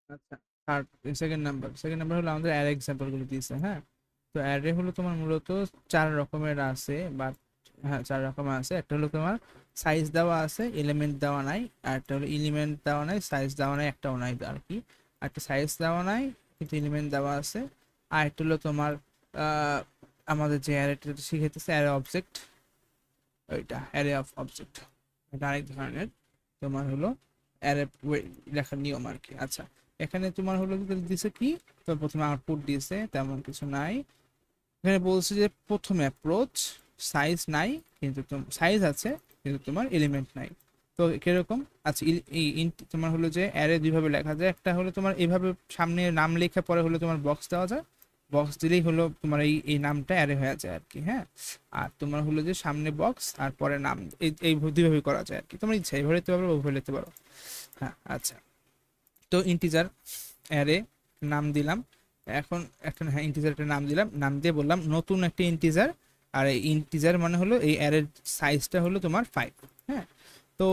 আচ্ছা, third second number হলো আমাদের অ্যারে এক্সাম্পল গুলো দিয়েছে। হ্যাঁ, তো অ্যারে হলো তোমার মূলত চার রকমের আছে বা হ্যাঁ চার রকমের আছে। একটা হলো তোমার সাইজ দেওয়া আছে, এলিমেন্ট দেওয়া নাই। আর একটা হলো এলিমেন্ট দেওয়া নাই, সাইজ দেওয়া নাই, একটাও নাই আর কি। আর একটা সাইজ দেওয়া নাই কিন্তু এলিমেন্ট দেওয়া আছে। আর একটা হলো তোমার আহ, আমাদের যে অ্যারেটা শিখেতেছে অ্যারে অবজেক্ট, ওইটা অ্যারে অফ অবজেক্ট, এটা আরেক ধরনের তোমার হলো অ্যারে লেখার নিয়ম আর কি। আচ্ছা, এখানে তোমার হলো কি দিছে কি, তো প্রথমে আউটপুট দিয়েছে, তেমন কিছু নাই। এখানে বলছে যে প্রথমে অ্যাপ্রোচ, সাইজ নাই কিন্তু সাইজ আছে কিন্তু তোমার এলিমেন্ট নাই। তো কিরকম? আচ্ছা, তোমার হলো যে অ্যারে দুইভাবে লেখা যায়। একটা হলো তোমার এইভাবে সামনে নাম লেখা, পরে হলো তোমার বক্স দেওয়া যায়, বক্স দিলেই হলো তোমার এই এই নামটা অ্যারে হয়ে যায় আর কি। হ্যাঁ, আর তোমার হলো যে সামনে বক্স আর পরে নাম, এই এই দুইভাবে করা যায় আর কি। তোমার ইচ্ছা এইভাবে লিখতে পারো, ওইভাবে লিখতে পারো। হ্যাঁ আচ্ছা, তো ইন্টিজার অ্যারে নাম দিলাম। এখন এখন হ্যাঁ ইন্টিজার একটা নাম দিলাম, নাম দিয়ে বললাম নতুন একটা ইন্টিজার। আর এই ইন্টিজার মানে হলো এই অ্যারের সাইজটা হলো তোমার 5। হ্যাঁ, তো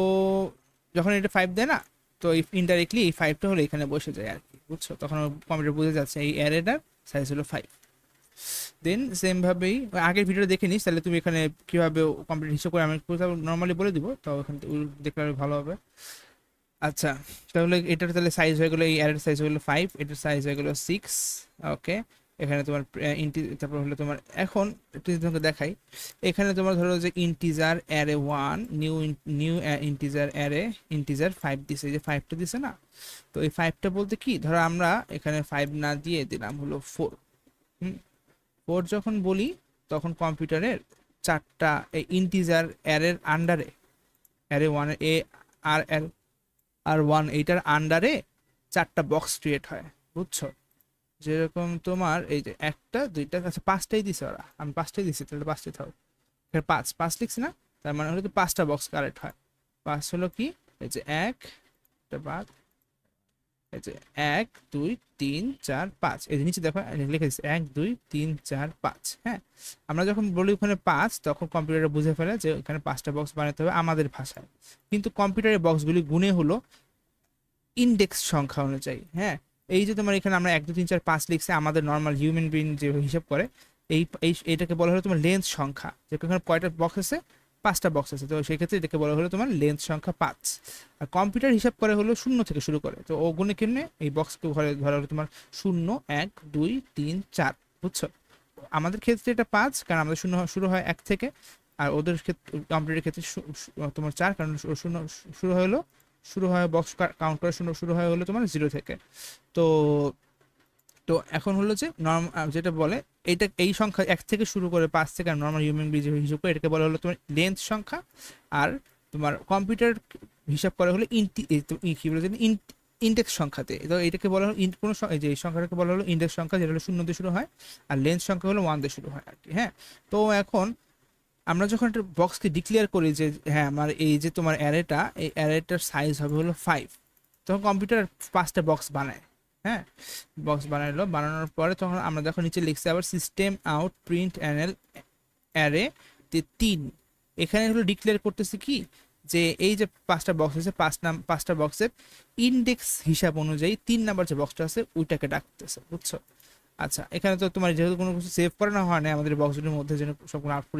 যখন এটা 5 দেয় না, তো ইনডাইরেক্টলি এই 5টা হলো এখানে বসে যায় আর কি, বুঝছো? তখন কম্পিউটার বুঝে যাচ্ছে এই অ্যারেটার সাইজ হলো 5। দেন সেম ভাবেই আগের ভিডিও দেখে নিস, তাহলে তুমি এখানে কিভাবে কম্পিউটার হিসেব করে আমি নর্মালি বলে দিব, তো ওখান থেকে দেখলে আরো ভালো হবে। আচ্ছা, তাহলে এটার তাহলে সাইজ হয়ে গেলো, এই অ্যারের সাইজ হয়ে গেলো 5, এটার সাইজ হয়ে গেলো 6। ওকে, এখানে তোমার তারপর হলো তোমার এখন একটু যদি তোমাকে দেখাই, এখানে তোমার ধরো যে integer array 1, new integer array integer 5 দিছে, এই যে 5টা দিছে না। তো এই 5টা বলতে কি, ধরো আমরা এখানে 5 না দিয়ে দিলাম হলো 4। হুম, 4 যখন বলি তখন কম্পিউটারের চারটা এই ইন্টিজার অ্যারের আন্ডারে, অ্যারে 1 এ আর আর 1 এইটার আন্ডারে চারটা বক্স ক্রিয়েট হয়, বুঝছো? যেরকম তোমার এই যে একটা দুইটা, আচ্ছা পাঁচটাই দিছে ওরা, আমি পাঁচটাই দিছি, তাহলে পাঁচটাই থাকো। এখানে পাঁচ পাঁচ লিখছি না, তার মানে হলো কি পাঁচটা বক্স কারেক্ট হয়। পাঁচ হলো কি, এই যে এক, এটা বাদ, এই যে এক দুই তিন চার পাঁচ, এই যে নিচে দেখো লিখে দিচ্ছে 1 2 3 4 5। হ্যাঁ, আমরা যখন বলি ওখানে পাঁচ, তখন কম্পিউটারে বুঝে ফেলে যে এখানে পাঁচটা বক্স বানাতে হবে আমাদের ভাষায়। কিন্তু কম্পিউটারের বক্সগুলি গুণে হলো ইন্ডেক্স সংখ্যা অনুযায়ী। হ্যাঁ, এই যে তোমার এখানে আমরা 1 2 3 4 5 লিখছি, আমাদের নর্মাল হিউম্যান বিং যে হিসাব করে, এটাকে বলা হলো তোমার লেন্থ সংখ্যা, যে এখানে কয়টা বক্স আছে, পাঁচটা বক্স আছে, তো সেই ক্ষেত্রে এটাকে বলা হলো তোমার লেন্থ সংখ্যা 5। আর কম্পিউটার হিসাব করে হলো শূন্য থেকে শুরু করে, তো ও গুণে কেমনে এই বক্সকে ঘরে ধরা হলো তোমার 0 1 2 3 4, বুঝছো? আমাদের ক্ষেত্রে এটা 5, কারণ আমাদের শূন্য শুরু হয় 1 থেকে। আর ওদের ক্ষেত্রে কম্পিউটারের ক্ষেত্রে তোমার 4, কারণ শূন্য শুরু হলো, শুরু হয় বক্স কাউন্ট করা শুরু শুরু হয় হলো তোমার 0 থেকে। তো তো এখন হলো যে নর্ম যেটা বলে, এইটা এই সংখ্যা 1 থেকে শুরু করে 5 থেকে নর্মাল হিউম্যান বিং হিসাব করে, এটাকে বলা হলো তোমার লেন্থ সংখ্যা। আর তোমার কম্পিউটার হিসাব করা হলো কি বলে জানি, ইন্ডেক্স সংখ্যাতে। তো এটাকে বলা হলো কোনো এই যে এই সংখ্যাটাকে বলা হলো ইন্ডেক্স সংখ্যা, যেটা হলো 0 দিয়ে শুরু হয়। আর লেন্থ সংখ্যা হলো 1 দিয়ে শুরু হয় আর কি। হ্যাঁ, তো এখন আমরা যখন একটা বক্সকে ডিক্লেয়ার করি যে হ্যাঁ আমার এই যে তোমার অ্যারেটা, এই অ্যারেটার সাইজ হবে হলো 5, তখন কম্পিউটার পাঁচটা বক্স বানায়। হ্যাঁ, বক্স বানাইলো, বানানোর পরে তখন আমরা যখন নিচে লিখছি আবার সিস্টেম আউট প্রিন্ট অ্যানেল অ্যারে 3, এখানে হলো ডিক্লেয়ার করতেছি কি, যে এই যে পাঁচটা বক্স আছে, পাঁচটা বক্সের ইন্ডেক্স হিসাব অনুযায়ী 3 নাম্বার যে বক্সটা আছে ওইটাকে ডাকতেছে, বুঝছো? আচ্ছা, এখানে তো তোমার যেহেতু কোনো কিছু সেভ করানো হয় না আমাদের বক্সগুলোর মধ্যে, যেন সবগুলো আউটপুট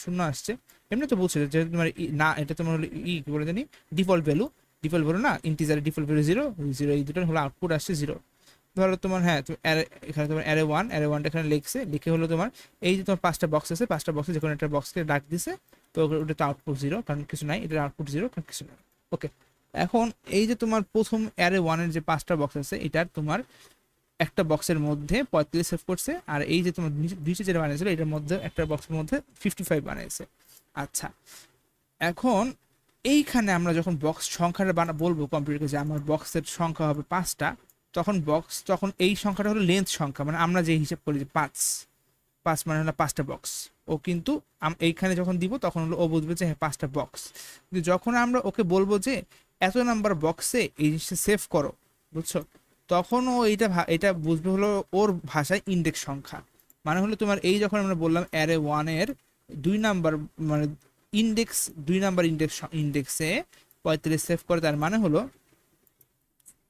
শূন্য আসছে। এমনি তো বলছে যেহেতু তোমার না, এটা তোমার হলো কি বলে জানি, ডিফল্ট ভ্যালু, ডিফল্ট ভ্যালু না, ইন্টিজারের ডিফল্ট ভ্যালু 0 0, এই দুটোর হলো আউটপুট আসছে 0। ধরো তোমার হ্যাঁ তুমি এখানে তোমার অ্যারে ওয়ানটা এখানে লিখছে, লিখে হলো তোমার এই যে তোমার পাঁচটা বক্স আছে, পাঁচটা বক্সে যে কোনো একটা বক্সকে ডাক দিছে। তো ওটা তো আউটপুট 0, কারণ কিছু নাই, এটার আউটপুট 0 কারণ কিছু নাই। ওকে, এখন এই যে তোমার প্রথম অ্যারে 1-এর যে পাঁচটা বক্স আছে, এটার তোমার একটা বক্সের মধ্যে 45 সেভ করছে, আর এই যে তোমার নিচে যেটা বানিয়েছিল এটার মধ্যে একটা বক্সের মধ্যে 55 বানিয়েছে। আচ্ছা, এখন এইখানে আমরা যখন বক্স সংখ্যাটা বলবো কম্পিউটারকে যে আমার বক্সের সংখ্যা হবে 5টা, তখন এই সংখ্যাটা হলো লেন্থ সংখ্যা, মানে আমরা যে হিসাব করি যে 5, 5 মানে হলো পাঁচটা বক্স। ও কিন্তু এইখানে যখন দিব তখন হলো ও বুঝবে যে হ্যাঁ 5টা বক্স। কিন্তু যখন আমরা ওকে বলবো যে এত নাম্বার বক্সে এই জিনিসটা সেভ করো, বুঝছো, তখন ও এটা বুঝবে হলো ওর ভাষায় ইন্ডেক্স সংখ্যা। মানে হলো তোমার এই যখন আমরা বললাম অ্যারে 1-এর 2 নাম্বার, মানে ইন্ডেক্স 2 নাম্বার ইন্ডেক্সে 45 সেভ করে, তার মানে হলো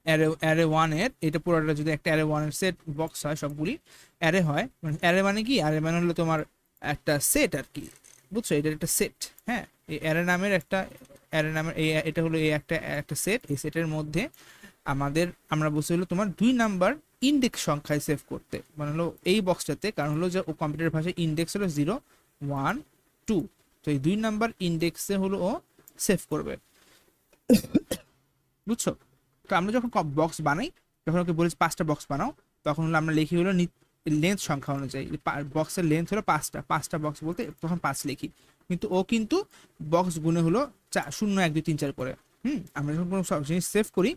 অ্যারে ওয়ান এর, এটা পুরোটা যদি একটা অ্যারে ওয়ান এর সেট বক্স হয়, সবগুলি অ্যারে হয়, মানে অ্যারে মানে কি, অ্যারে মানে হলো তোমার একটা সেট আর কি, বুঝছো, এটা একটা সেট। হ্যাঁ, এই অ্যারে নামের একটা, অ্যারে নামের এই এটা হলো এই একটা একটা সেট, এই সেটের মধ্যে আমরা বলছি হলো তোমার 2 নাম্বার ইন্ডেক্স সংখ্যায় সেভ করতে, মানে হলো এই বক্সটাতে, কারণ হলো যে ও কম্পিউটার ভাষায় ইন্ডেক্স হলো 0 1 2, তো এই 2 নাম্বার ইন্ডেক্সে হলো ও সেভ করবে, বুঝছো। তো আমরা যখন বক্স বানাই, যখন ওকে বলি 5টা বক্স বানাও, তখন হলো আমরা লিখি হলো লেন্থ সংখ্যা অনুযায়ী, বক্সের লেন্থ হলো 5টা বক্স বলতে তখন 5 লিখি, কিন্তু ও কিন্তু বক্স গুনে হলো 0 1 2 3 4 করে। আমরা যখন কোনো সব জিনিস সেভ করি,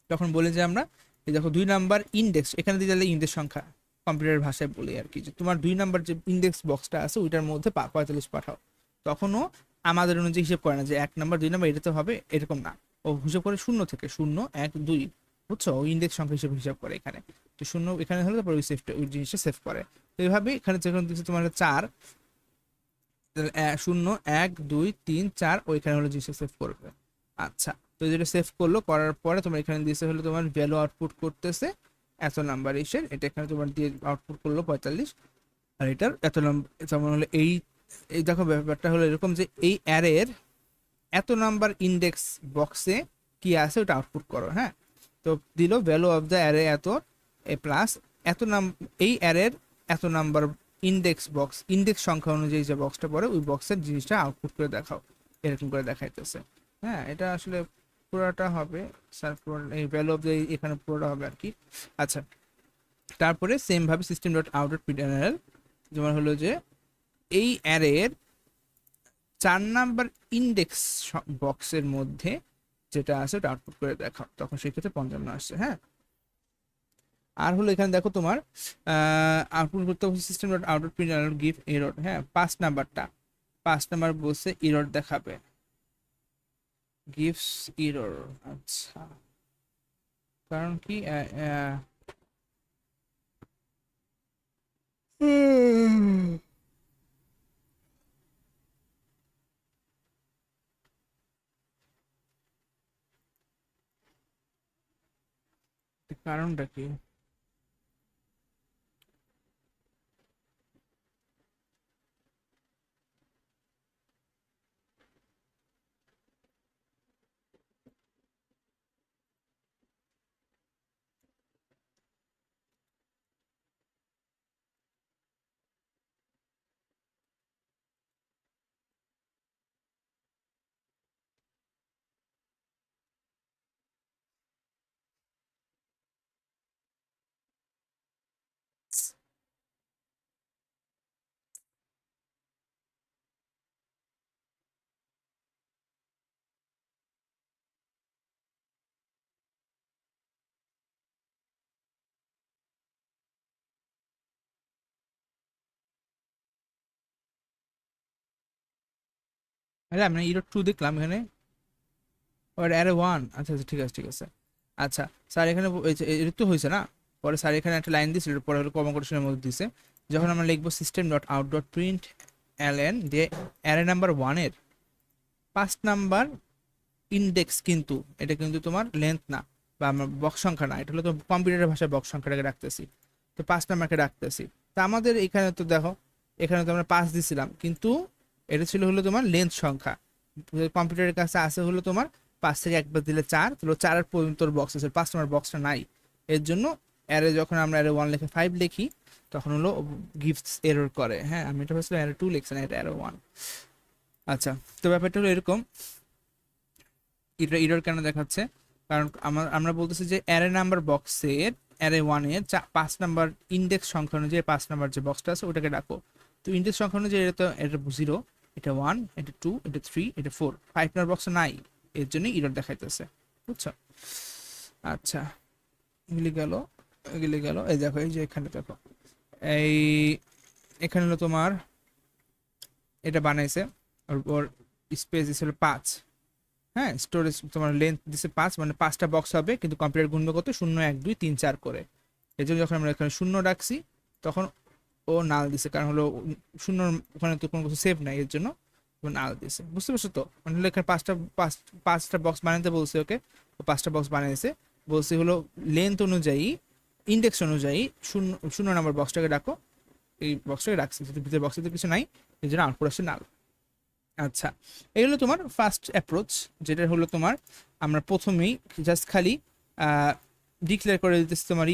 তখন বলে যে আমরা এই দেখো 2 নাম্বার ইন্ডেক্স, এখানে দিয়ে দিলে ইন্ডেক্স সংখ্যা কম্পিউটার ভাষায় বলি আর কি, যে তোমার 2 নাম্বার যে ইন্ডেক্স বক্সটা আছে ওইটার মধ্যে 45 পাঠাও, তখনও আমাদের অনুযায়ী হিসেব করে না যে 1 নাম্বার 2 নাম্বার এটা তো হবে, এরকম না, ও হিসাব করে 0 থেকে 0 1 2, বুঝছো, ও ইন্ডেক্স সংখ্যা হিসেবে হিসাব করে এখানে, তো 0 এখানে হলে তারপর ওই সেফটা ওই জিনিসটা সেভ করে। তো এইভাবে এখানে যখন দিচ্ছে তোমার 4 0 1 2 3 4, ওইখানে হলো জিনিসটা সেভ করবে। আচ্ছা, তো যেটা সেভ করলো, করার পরে তোমার এখানে দিয়েছে হলো তোমার ভ্যালু আউটপুট করতেছে এত নাম্বার ইসের, এটা এখানে তোমার দিয়ে আউটপুট করলো 45, আর এটার এত নাম্বার, যেমন হলো এই এই দেখো ব্যাপারটা হলো এরকম যে এই অ্যারের এত নাম্বার ইন্ডেক্স বক্সে কি আছে ওটা আউটপুট করো। হ্যাঁ, তো দিল ভ্যালু অফ দ্য অ্যারে এত এ প্লাস এত নাম, এই অ্যারের এত নাম্বার ইন্ডেক্স বক্স, ইন্ডেক্স সংখ্যা অনুযায়ী যে বক্সটা পড়ে ওই বক্সের জিনিসটা আউটপুট করে দেখাও, এরকম করে দেখাইতেছে। হ্যাঁ, এটা আসলে পুরোটা হবে স্যার, এই ভ্যালু অফ দ্য এখানে পুরোটা হবে আর কি। আচ্ছা, তারপরে সেম ভাবে সিস্টেম ডট আউট ডট পিডিএনএল, যেমন হলো যে এই অ্যারের 4 নাম্বার ইন্ডেক্স বক্সের মধ্যে যেটা আছে ওটা আউটপুট করে দেখাও, তখন সেক্ষেত্রে 55 আসছে। হ্যাঁ, আর হলো এখানে দেখো তোমার আউটপুট করতে হবে system dot out dot print give error. হ্যাঁ, 5 নাম্বারটা, 5 নাম্বার বলছে এরর দেখাবে, গিভস এরর। আচ্ছা, কারণ কি কারণটা কি? আরে আমি এরর 2 দেখলাম এখানে, ওর অ্যারে 1। আচ্ছা আচ্ছা, ঠিক আছে ঠিক আছে। আচ্ছা স্যার, এখানে এর তো হয়েছে না, পরে স্যার এখানে একটা লাইন দিয়েছিল, পরে হলো কমা কোটেশনের মধ্যে দিছে, যখন আমরা লিখবো system dot out dot print LN দিয়ে অ্যারে নাম্বার 1-এর 5 নাম্বার ইন্ডেক্স, কিন্তু এটা কিন্তু তোমার লেন্থ না বা আমার বক্স সংখ্যা না, এটা হলো তো কম্পিউটারের ভাষায় বক্স সংখ্যাটাকে রাখতেছি, তো 5 নাম্বারকে রাখতেছি। তো আমাদের এখানে তো দেখো, এখানে তো আমরা 5 দিছিলাম, কিন্তু এটা ছিল হলো তোমার লেন্থ সংখ্যা, কম্পিউটারের কাছে আছে হলো তোমার 5 থেকে একবার দিলে 4, তাহলে 4 পর্যন্ত বক্স আছে, 5 নাম্বার বক্সটা নাই, এর জন্য অ্যারে যখন আমরা অ্যারে 1 লিখে 5 লিখি, তখন হলো গিভস এরর করে। হ্যাঁ, আমি এটা ভাবছিলাম অ্যারে 2 লিখছি না, এটা অ্যারে 1। আচ্ছা, তো ব্যাপারটা হলো এরকম, এরর কেন দেখাচ্ছে, কারণ আমরা বলতেছি যে অ্যারে নাম্বার বক্সের অ্যারে 1-এর 5 নাম্বার ইন্ডেক্স সংখ্যা অনুযায়ী 5 নাম্বার যে বক্সটা আছে ওটাকে ডাকো, তো ইন্ডেক্স সংখ্যা অনুযায়ী এটা তো এটা 0, এটা 1, এটা 2, এটা 3, এটা 4, 5 নাম্বার বক্স নাই, এর জন্যই এরর দেখাইতেছে, বুঝছো। আচ্ছা, এগুলি গেল, এগুলি গেল, এই দেখো এই যে এখানে দেখো, এই এখানে হলো তোমার এটা বানাইছে, ওর স্পেস দিছিল 5। হ্যাঁ, স্টোরেজ তোমার লেন্থ দিছে 5, মানে 5টা বক্স হবে, কিন্তু কম্পিউটার গুণবে কত 0 1 2 3 4 করে, এই জন্য যখন আমরা এখানে 0 রাখছি, তখন ও নাল দিছে, কারণ হলো 0 ওখানে তো কোনো কিছু সেভ নাই, এর জন্য ও নাল দিছে, বুঝতে পারছো তো, মানে হলো এখানে 5টা বক্স বানাতে বলছে ওকে, ও 5টা বক্স বানিয়েছে, বলছি হলো লেন্থ অনুযায়ী, ইন্ডেক্স অনুযায়ী শূন্য শূন্য নাম্বার বক্সটাকে ডাকো। এই বক্সটাকে রাখছি, যদি ভিতরে বক্সে তো কিছু নাই, এই জন্য আউটপুট আসছে নাল। আচ্ছা, এই হলো তোমার ফার্স্ট অ্যাপ্রোচ, যেটা হলো তোমার আমরা প্রথমেই জাস্ট খালি ডিক্লেয়ার করে দিতেছি তোমার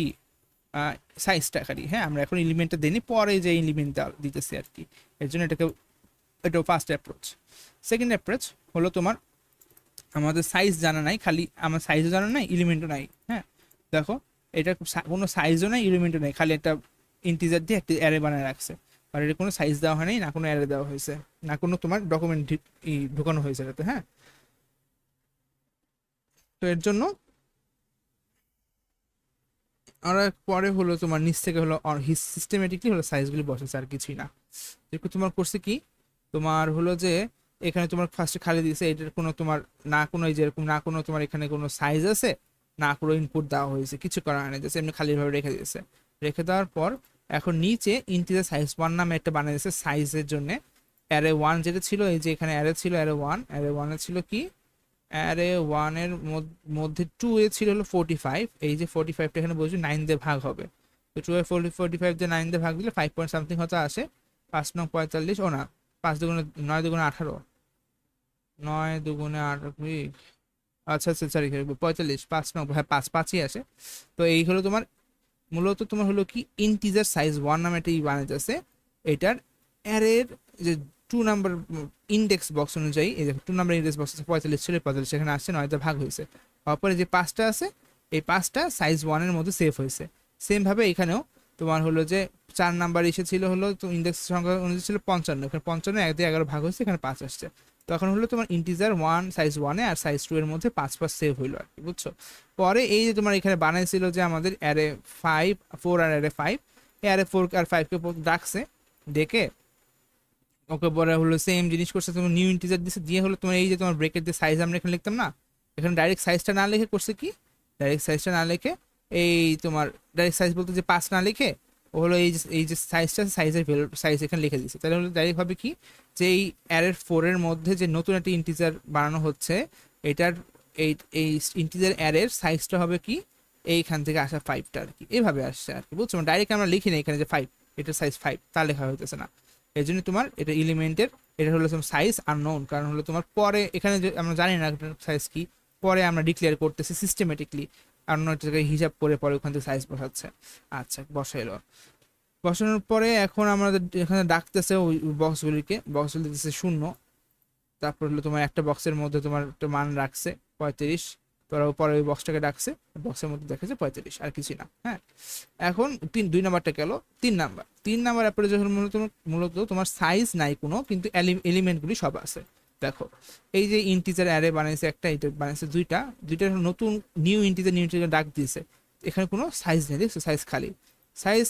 সাইজটা খালি। হ্যাঁ, আমরা এখন এলিমেন্টটা দিই, পরে যে এলিমেন্টটা দিতেছি আর কি, এর জন্য এটা ফার্স্ট অ্যাপ্রোচ। সেকেন্ড অ্যাপ্রোচ হলো তোমার আমাদের সাইজ জানা নাই, খালি আমার সাইজও জানা নাই, এলিমেন্টও নাই। হ্যাঁ, দেখো এটা কোনো সাইজও নাই, এলিমেন্টও নাই, খালি একটা ইন্টিজার দিয়ে একটা অ্যারে বানায় রাখছে। আর এটা কোনো সাইজ দেওয়া হয়নি, না কোনো অ্যারে দেওয়া হয়েছে, না কোনো তোমার ডকুমেন্ট ঢুকানো হয়েছে এটাতে। হ্যাঁ, তো এর জন্য আমরা পরে হলো তোমার নিচ থেকে হলো সিস্টেমেটিকলি হলো সাইজগুলি বসেছে, আর কিছুই না। যেরকম তোমার করছে কি, তোমার হলো যে এখানে তোমার ফার্স্টে খালি দিয়েছে, এটার কোনো তোমার না কোনো এই যেরকম না কোনো তোমার এখানে কোনো সাইজ আছে, না কোনো ইনপুট দেওয়া হয়েছে, কিছু করা হয়নি, জাস্ট এমনি খালিভাবে রেখে দিয়েছে। রেখে দেওয়ার পর এখন নিচে ইন্টিজার সাইজ ওয়ান নামে একটা বানিয়ে দিয়েছে সাইজের জন্য। অ্যারে ওয়ান যেটা ছিল, এই যে এখানে অ্যারে ছিল অ্যারে ওয়ান, অ্যারে ওয়ানে ছিল কি, অ্যারে ওয়ানের মধ্যে টু এ ছিল হলো 45, এই যে 45টা এখানে বলছি 9 দিয়ে ভাগ হবে। তো 2 এ 45 দিয়ে 9 দিয়ে ভাগ দিলে 5 পয়েন্ট সামথিং হতে আসে। 5 9 45, ও না, 5 দুগুণে 9 দুগুণে 18, 9 দুগুণে 18, আচ্ছা আচ্ছা সরি 45, 5 9, হ্যাঁ 5 5ই আসে। তো এই হলো তোমার মূলত তোমার হলো কি ইন্টিজার সাইজ ওয়ান নামে একটা বানাইতেছে। এটার অ্যারের যে 2 নাম্বার ইন্ডেক্স বক্স অনুযায়ী, এই যে 2 নাম্বার ইন্ডেক্স বক্স 45 ছিল, 45 সেখানে আসছে 9তে ভাগ হয়েছে। তারপরে যে 5টা আছে, এই 5টা সাইজ ওয়ানের মধ্যে সেভ হয়েছে। সেম ভাবে এখানেও তোমার হলো যে 4 নাম্বার এসেছিল হলো তো ইন্ডেক্স সংখ্যা অনুযায়ী ছিল 55, এখানে 55 1 দিয়ে 11 ভাগ হয়েছে, এখানে 5 আসছে। তো এখন হলো তোমার ইন্টিজার ওয়ান সাইজ ওয়ানে আর সাইজ টু এর মধ্যে 5 সেভ হইলো আর কি, বুঝছো। পরে এই যে তোমার এখানে বানাইছিল যে আমাদের অ্যারে 4 আর অ্যারে 5, অ্যারে 4 আর 5কে ডাকছে, ডেকে ওকে পরে হলো সেম জিনিস করছে, তোমার নিউ ইন্টিজার দিছে, দিয়ে হলো তোমার এই যে তোমার ব্রেকেট দিয়ে সাইজ আমরা এখানে লিখতাম না, এখানে ডাইরেক্ট সাইজটা না লিখে করছে কি, ডাইরেক্ট সাইজটা না লিখে এই তোমার ডাইরেক্ট সাইজ বলতে যে 5 না লিখে ও হলো এই যে সাইজটা, সাইজের ভ্যালু সাইজ এখানে লিখে দিচ্ছে। তাহলে হলো ডাইরেক্ট হবে কি, যে এই অ্যারের 4 এর মধ্যে যে নতুন একটা ইন্টিজার বানানো হচ্ছে, এটার এই এই ইন্টিজার অ্যারের সাইজটা হবে কি, এইখান থেকে আসা 5টা আর কি, এভাবে আসছে আর কি, বুঝছো। ডাইরেক্ট আমরা লিখি না এখানে যে 5, এটার সাইজ 5 তা লেখা হইতেছে না। এই জন্য তোমার এটা এলিমেন্টের, এটা হলো তোমার সাইজ আননোন, কারণ হলো তোমার পরে এখানে যে আমরা জানি না সাইজ কি, পরে আমরা ডিক্লেয়ার করতেছি সিস্টেমেটিকলি, অন্য জায়গায় হিসাব করে পরে ওখান থেকে সাইজ বসাচ্ছে। আচ্ছা, বসাইলো, বসানোর পরে এখন আমাদের এখানে ডাকতেছে ওই বক্সগুলি দিতেছে শূন্য। তারপর হলো তোমার একটা বক্সের মধ্যে তোমার একটা মান রাখছে 35, পরে ওই বক্সটাকে ডাকছে, বক্সের মধ্যে দেখেছে 35, আর কিছু না। হ্যাঁ, এখন 2 নাম্বারটা গেল। 3 নাম্বার অ্যাপ্রোচ হলো মূলত তোমার সাইজ নাই কোনো, কিন্তু এলিমেন্টগুলি সব আছে। দেখো এই যে ইন্টিজার অ্যারে বানাইছে একটা, এটা বানাইছে দুইটার নতুন নিউ ইন্টিজার ডাক দিয়েছে, এখানে কোনো সাইজ নেই, দেখছো সাইজ খালি, সাইজ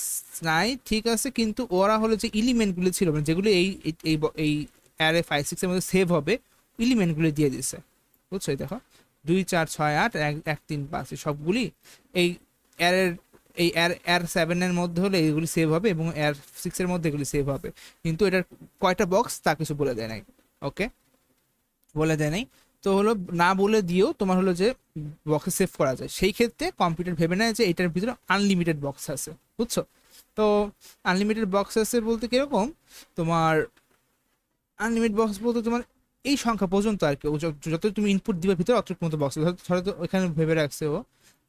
নাই ঠিক আছে, কিন্তু ওরা হলো যে এলিমেন্টগুলি ছিল মানে যেগুলো এই এই এই অ্যারে 5 6 এর মধ্যে সেভ হবে, এলিমেন্টগুলি দিয়ে দিছে, বুঝছো। দেখো 2 4 6 8 1 1 3 5 সবগুলি এই অ্যারের এই এর 7 এর মধ্যে হলে এগুলি সেভ হবে, এবং এর 6 এর মধ্যে এগুলি সেভ হবে, কিন্তু এটার কয়টা বক্স তা কিছু বলে দেয় নাই। ওকে, বলে দেয় নাই। তো হলো না বলে দিয়েও তোমার হলো যে বক্সে সেভ করা যায়, সেই ক্ষেত্রে কম্পিউটার ভেবে নেয় যে এটার ভিতরে আনলিমিটেড বক্স আছে, বুঝছো। তো আনলিমিটেড বক্স আছে বলতে কিরকম, তোমার আনলিমিটেড বক্স বলতে তোমার এই সংখ্যা পর্যন্ত আর কি, যত তুমি ইনপুট দিবে ভিতরে অতটুকু মতো বক্স, ধরো তো ওইখানে ভেবে রাখছে ও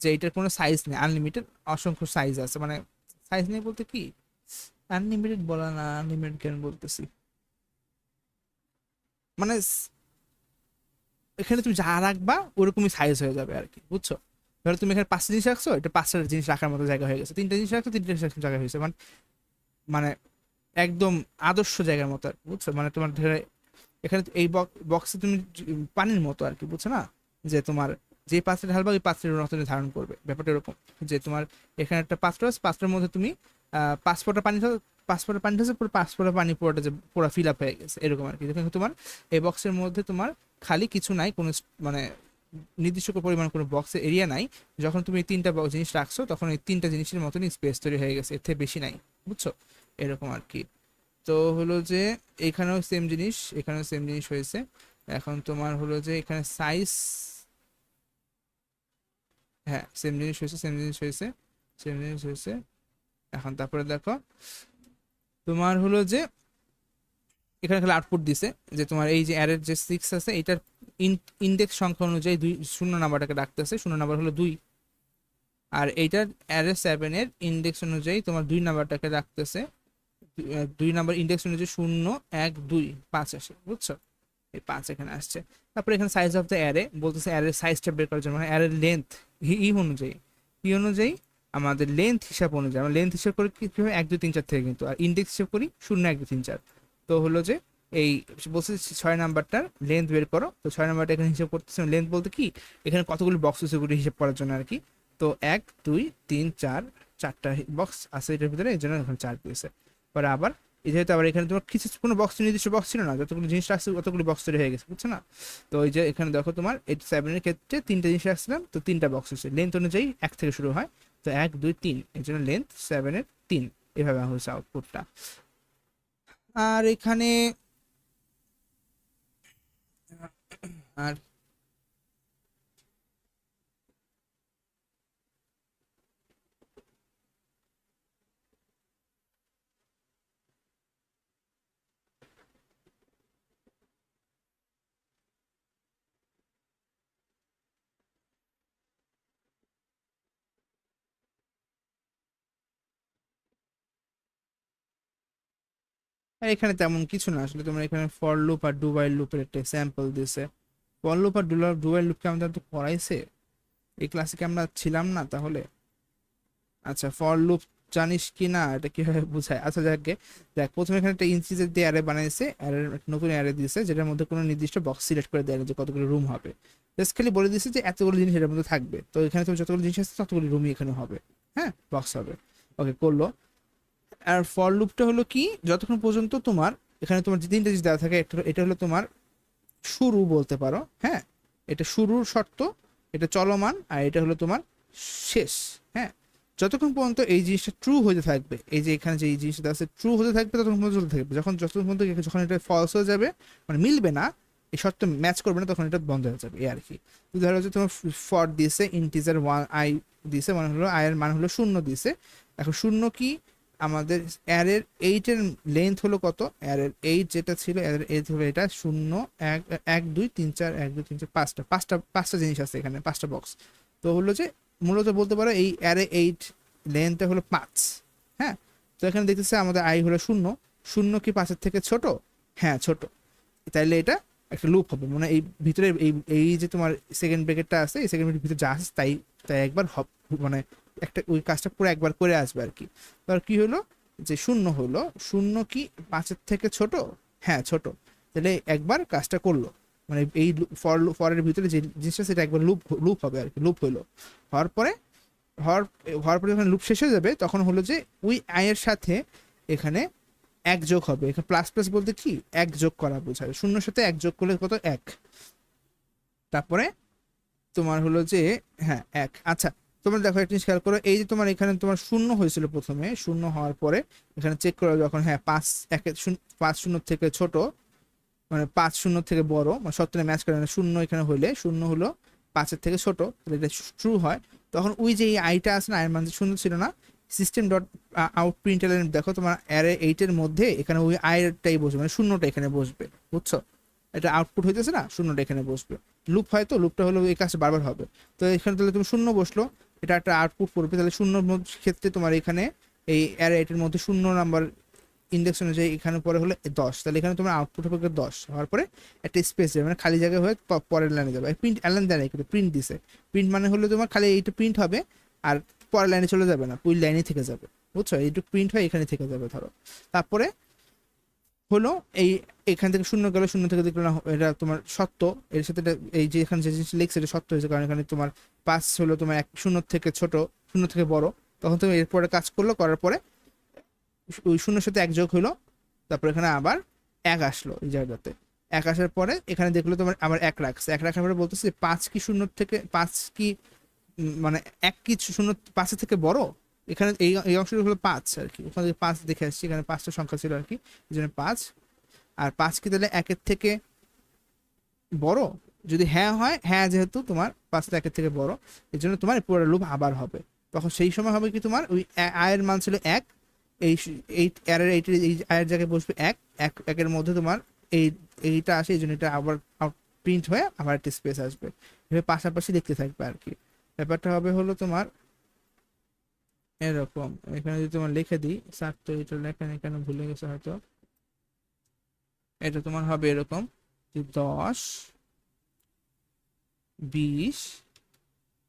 যে এটার কোনো সাইজ নেই, আনলিমিটেড অসংখ্য সাইজ আছে, মানে সাইজ নেই বলতে কি, আনলিমিটেড বলা না, আনলিমিটেড কেন বলতেছি, মানে এখানে তুমি যা রাখবা ওরকমই সাইজ হয়ে যাবে আর কি, বুঝছো। ধরো তুমি এখানে 5টা জিনিস রাখছো, এটা 5টা জিনিস রাখার মতো জায়গা হয়ে গেছে, 3টা জিনিস রাখছো, 3টা জিনিস রাখার জায়গা হয়েছে, মানে মানে একদম আদর্শ জায়গার মতো আর কি, বুঝছো। মানে তোমার ধরে এখানে এই বক্সে তুমি পানির মতো আর কি, বুঝছো না, যে তোমার যে পাত্রে ঢালবা ওই পাত্রের মতো ধারণ করবে, ব্যাপারটা এরকম। যে তোমার এখানে একটা পাত্র আছে, পাত্রের মধ্যে তুমি 5 ফোঁটা পানি 5 ফোঁটা পানি ঢালছো, পুরো 5 ফোঁটা পানি পুরোটা যে পুরো ফিল আপ হয়ে গেছে, এরকম আর কি। যেখানে তোমার এই বক্সের মধ্যে তোমার খালি কিছু নাই, কোনো মানে নির্দিষ্ট পরিমাণ কোনো বক্সের এরিয়া নাই। যখন তুমি এই 3টা জিনিস রাখছো, তখন এই 3টা জিনিসের মতনই স্পেস তৈরি হয়ে গেছে, এর থেকে বেশি নাই, বুঝছো, এরকম আর কি। তো হলো যে এখানেও সেম জিনিস, এখানেও সেম জিনিস হয়েছে। এখন তোমার হলো যে এখানে সাইজ, হ্যাঁ সেম জিনিস হয়েছে, সেম জিনিস হয়েছে, সেম জিনিস হয়েছে। এখন তারপরে দেখো তোমার হলো যে এখানে খালি আউটপুট দিছে যে তোমার এই যে অ্যারের যে 6 আছে এটার ইন্ডেক্স সংখ্যা অনুযায়ী দুই শূন্য নাম্বারটাকে রাখতেছে, শূন্য নাম্বার হলো 2। আর এইটার অ্যারে 7 এর ইন্ডেক্স অনুযায়ী তোমার 2 নাম্বারটাকে রাখতেছে, 2 নাম্বার ইন্ডেক্স অনুযায়ী 0 1 2 5 আসে, বুঝছো? এই 5 এখানে আসছে। তারপরে এখানে সাইজ অফ দ্য অ্যারে বলতেছে অ্যারের সাইজটা বের করার জন্য, মানে অ্যারের লেন্থ অনুযায়ী, অনুযায়ী আমাদের লেন্থ হিসাব অনুযায়ী আমরা লেন্থ হিসাব করি কি হবে 1 2 3 4 থেকে, কিন্তু আর ইন্ডেক্স হিসাব করি 0 1 2 3 4। তো হলো যে এই বলছে 6 নাম্বারটার লেন্থ বের করো, তো 6 নাম্বারটা এখানে হিসাব করতেছে। লেন্থ বলতে কি এখানে কতগুলো বক্স আছে ওগুলো হিসাব করার জন্য আর কি। তো 1 2 3 4 চারটা বক্স আছে এটার ভিতরে, এই জন্য এখানে 4 দিয়েছে। পরে আবার এই যেহেতু আবার এখানে তোমার কিছু কোনো বক্স নির্দিষ্ট বক্স ছিল না, যতগুলো জিনিস রাখছে অতগুলো বক্স তৈরি হয়ে গেছে, বুঝছো না? তো ওই যে এখানে দেখো তোমার 7 এর ক্ষেত্রে 3টা জিনিস রাখছিলাম, তো 3টা বক্স হচ্ছে, লেন্থ অনুযায়ী 1 থেকে শুরু হয়। তো 1 2 3 এই জন্য লেন্থ 7 এর 3, এভাবে হচ্ছে আউটপুটটা। আর এখানে আর আর এখানে তেমন কিছু না আসলে, তোমার এখানে ফর লুপ আর ডু হোয়াইল লুপের একটা স্যাম্পল দিছে। ফর লুপ আর ডু হোয়াইল লুপকে আমাদের তো পড়াইছে এই ক্লাসে, কি আমরা ছিলাম না তাহলে? আচ্ছা ফর লুপ জানিস কি না এটা কিভাবে বোঝায়? আচ্ছা যাকে দেখ, প্রথমে এখানে একটা ইনস্টিজের দিয়ে অ্যারে বানাইছে, অ্যারের নতুন অ্যারে দিয়েছে যেটার মধ্যে কোনো নির্দিষ্ট বক্স সিলেক্ট করে দেয় না যে কতগুলো রুম হবে, জাস্ট খালি বলে দিয়েছে যে এতগুলো জিনিস এটার মধ্যে থাকবে, তো এখানে তুমি যতগুলো জিনিস আছে ততগুলো রুমই এখানে হবে, হ্যাঁ বক্স হবে। ওকে করলো। আর ফর লুপটা হলো কি, যতক্ষণ পর্যন্ত তোমার এখানে তোমার যে তিনটা জিনিস দেওয়া থাকে, একটা এটা হলো তোমার শুরু বলতে পারো, হ্যাঁ এটা শুরুর শর্ত, এটা চলমান, আর এটা হলো তোমার শেষ। হ্যাঁ যতক্ষণ পর্যন্ত এই জিনিসটা ট্রু হতে থাকবে, এই যে এখানে যে এই জিনিসটা আছে ট্রু হতে থাকবে ততক্ষণ পর্যন্ত চলতে থাকবে, যতক্ষণ পর্যন্ত যখন এটা ফলস হয়ে যাবে মানে মিলবে না, এই শর্ত ম্যাচ করবে না, তখন এটা বন্ধ হয়ে যাবে এই আর কি। তো ধরো যে তোমার ফর দিয়েছে ইন্টিজার 1 আই দিয়েছে, মানে হলো আই এর মান হলো 0 দিয়েছে। এখন 0 কি আমাদের অ্যারের 8 এর লেন্থ হলো কত, অ্যারের 8 যেটা ছিল অ্যারের 8 হলো এটা 0 1 1 2 3 4 1 2 3 4 পাঁচটা জিনিস আছে এখানে, পাঁচটা বক্স। তো হলো যে মূলত বলতে পারো এই অ্যারে 8 লেন্থটা হলো 5। হ্যাঁ তো এখানে দেখতেছে আমাদের আই হলো 0, 0 কি 5 এর থেকে ছোট? হ্যাঁ ছোট। তাইলে এটা একটা লুপ হবে, মানে এই ভিতরে এই এই যে তোমার সেকেন্ড ব্র্যাকেটটা আছে, এই সেকেন্ড ব্র্যাকেটের ভিতরে যা আছে তাই তাই একবার মানে একটা ওই কাজটা পুরো একবার করে আসবে আর কি। তার কি হলো যে 0 হলো, 0 কি 5 এর থেকে ছোট? হ্যাঁ ছোট। তাহলে একবার কাজটা করলো, মানে এই ফরের ভিতরে যে জিনিসটা সেটা একবার লুপ লুপ হবে আর কি, লুপ হলো। হওয়ার পরে হওয়ার হওয়ার পরে যখন লুপ শেষ হয়ে যাবে তখন হলো যে ওই আয়ের সাথে এখানে 1 যোগ হবে। এখানে প্লাস প্লাস বলতে কি 1 যোগ করা বোঝায়, 0-এর সাথে 1 যোগ করলে কত 1। তারপরে তোমার হলো যে হ্যাঁ 1। আচ্ছা তোমরা দেখো একটা জিনিস খেয়াল করো, এই যে তোমার এখানে তোমার 0 হয়েছিল প্রথমে, 0 হওয়ার পরে এখানে চেক করো যখন হ্যাঁ 5 1 5 0 থেকে ছোট, মানে 5 0 থেকে বড়, মানে সত্যি ম্যাচ করে না, 0 এখানে হইলে 0 হলো 5 এর থেকে ছোট, তাহলে এটা ট্রু হয়। তখন ওই যে এই আইটা আছে না, আয়ের মান যে 0 ছিল না, সিস্টেম ডট আউট প্রিন্ট দেখো তোমার অ্যারে 8 এর মধ্যে এখানে ওই আয়েরটাই বসবে, মানে 0টা এখানে বসবে, বুঝছো? এটা আউটপুট হইতেছে না, 0টা এখানে বসবে। লুপ হয় তো, লুপটা হলো এই কাজটা বারবার হবে। তো এখানে তাহলে তুমি 0 বসলো, এটা একটা আউটপুট করবে, তাহলে 0 ক্ষেত্রে তোমার এখানে এই অ্যারে 8 এর মধ্যে 0 নাম্বার ইন্ডেক্স অনুযায়ী এখানে পরে হলো 10, তাহলে এখানে তোমার আউটপুট হবে 10 হওয়ার পরে একটা স্পেস যাবে, মানে খালি জায়গায় হয়ে পরের লাইনে যাবে। প্রিন্ট লাইন দেয় না, কিন্তু প্রিন্ট দিছে। প্রিন্ট মানে হলো তোমার খালি এইটা প্রিন্ট হবে আর পরের লাইনে চলে যাবে না, পুরো লাইনে থেকে যাবে, বুঝছো? এইটুকু প্রিন্ট হয় এখানে থেকে যাবে ধরো। তারপরে হলো এই এখান থেকে 0 গেল, 0 থেকে দেখলো না এটা তোমার সত্য, এর সাথে এই যে এখানে যে জিনিস লিখছে এটা সত্য হয়েছে, কারণ এখানে তোমার 5 হলো তোমার 0 থেকে ছোট, 0 থেকে বড়। তখন তুমি এরপরে কাজ করলো, করার পরে ওই 0-এর সাথে 1 যোগ হলো, তারপর এখানে আবার 1 আসলো এই জায়গাতে। 1 আসার পরে এখানে দেখলো তোমার আবার 1 রাখছে, 1 রাখার পরে বলতেছে 5 কি 0 থেকে 5 কি মানে 1 কি 0 5 থেকে বড়? এখানে এই এই অংশটা হলো 5 আর কি, ওখানে 5 দেখে আসছি, এখানে 5টা সংখ্যা ছিল আর কি, এই জন্য 5। আর 5 কি তাহলে 1 এর থেকে বড়? যদি হ্যাঁ হয়, হ্যাঁ যেহেতু তোমার 5টা একের থেকে বড়, এই জন্য তোমার পুরো লুপ আবার হবে। তখন সেই সময় হবে কি তোমার ওই আয়ের মান ছিল 1, এই এর এই আয়ের জায়গায় বসবে 1, একের মধ্যে তোমার এই এইটা আসে, এই জন্য এটা আবার প্রিন্ট হয়ে আবার একটা স্পেস আসবে, এভাবে পাশাপাশি দেখতে থাকবে আর কি। ব্যাপারটা হবে হলো তোমার এরকম। এখানে যদি তোমার লিখে দিই, স্যার তো এটা লেখা এখানে ভুলে গেছে হয়তো, এটা তোমার হবে এরকম যে 10, 20,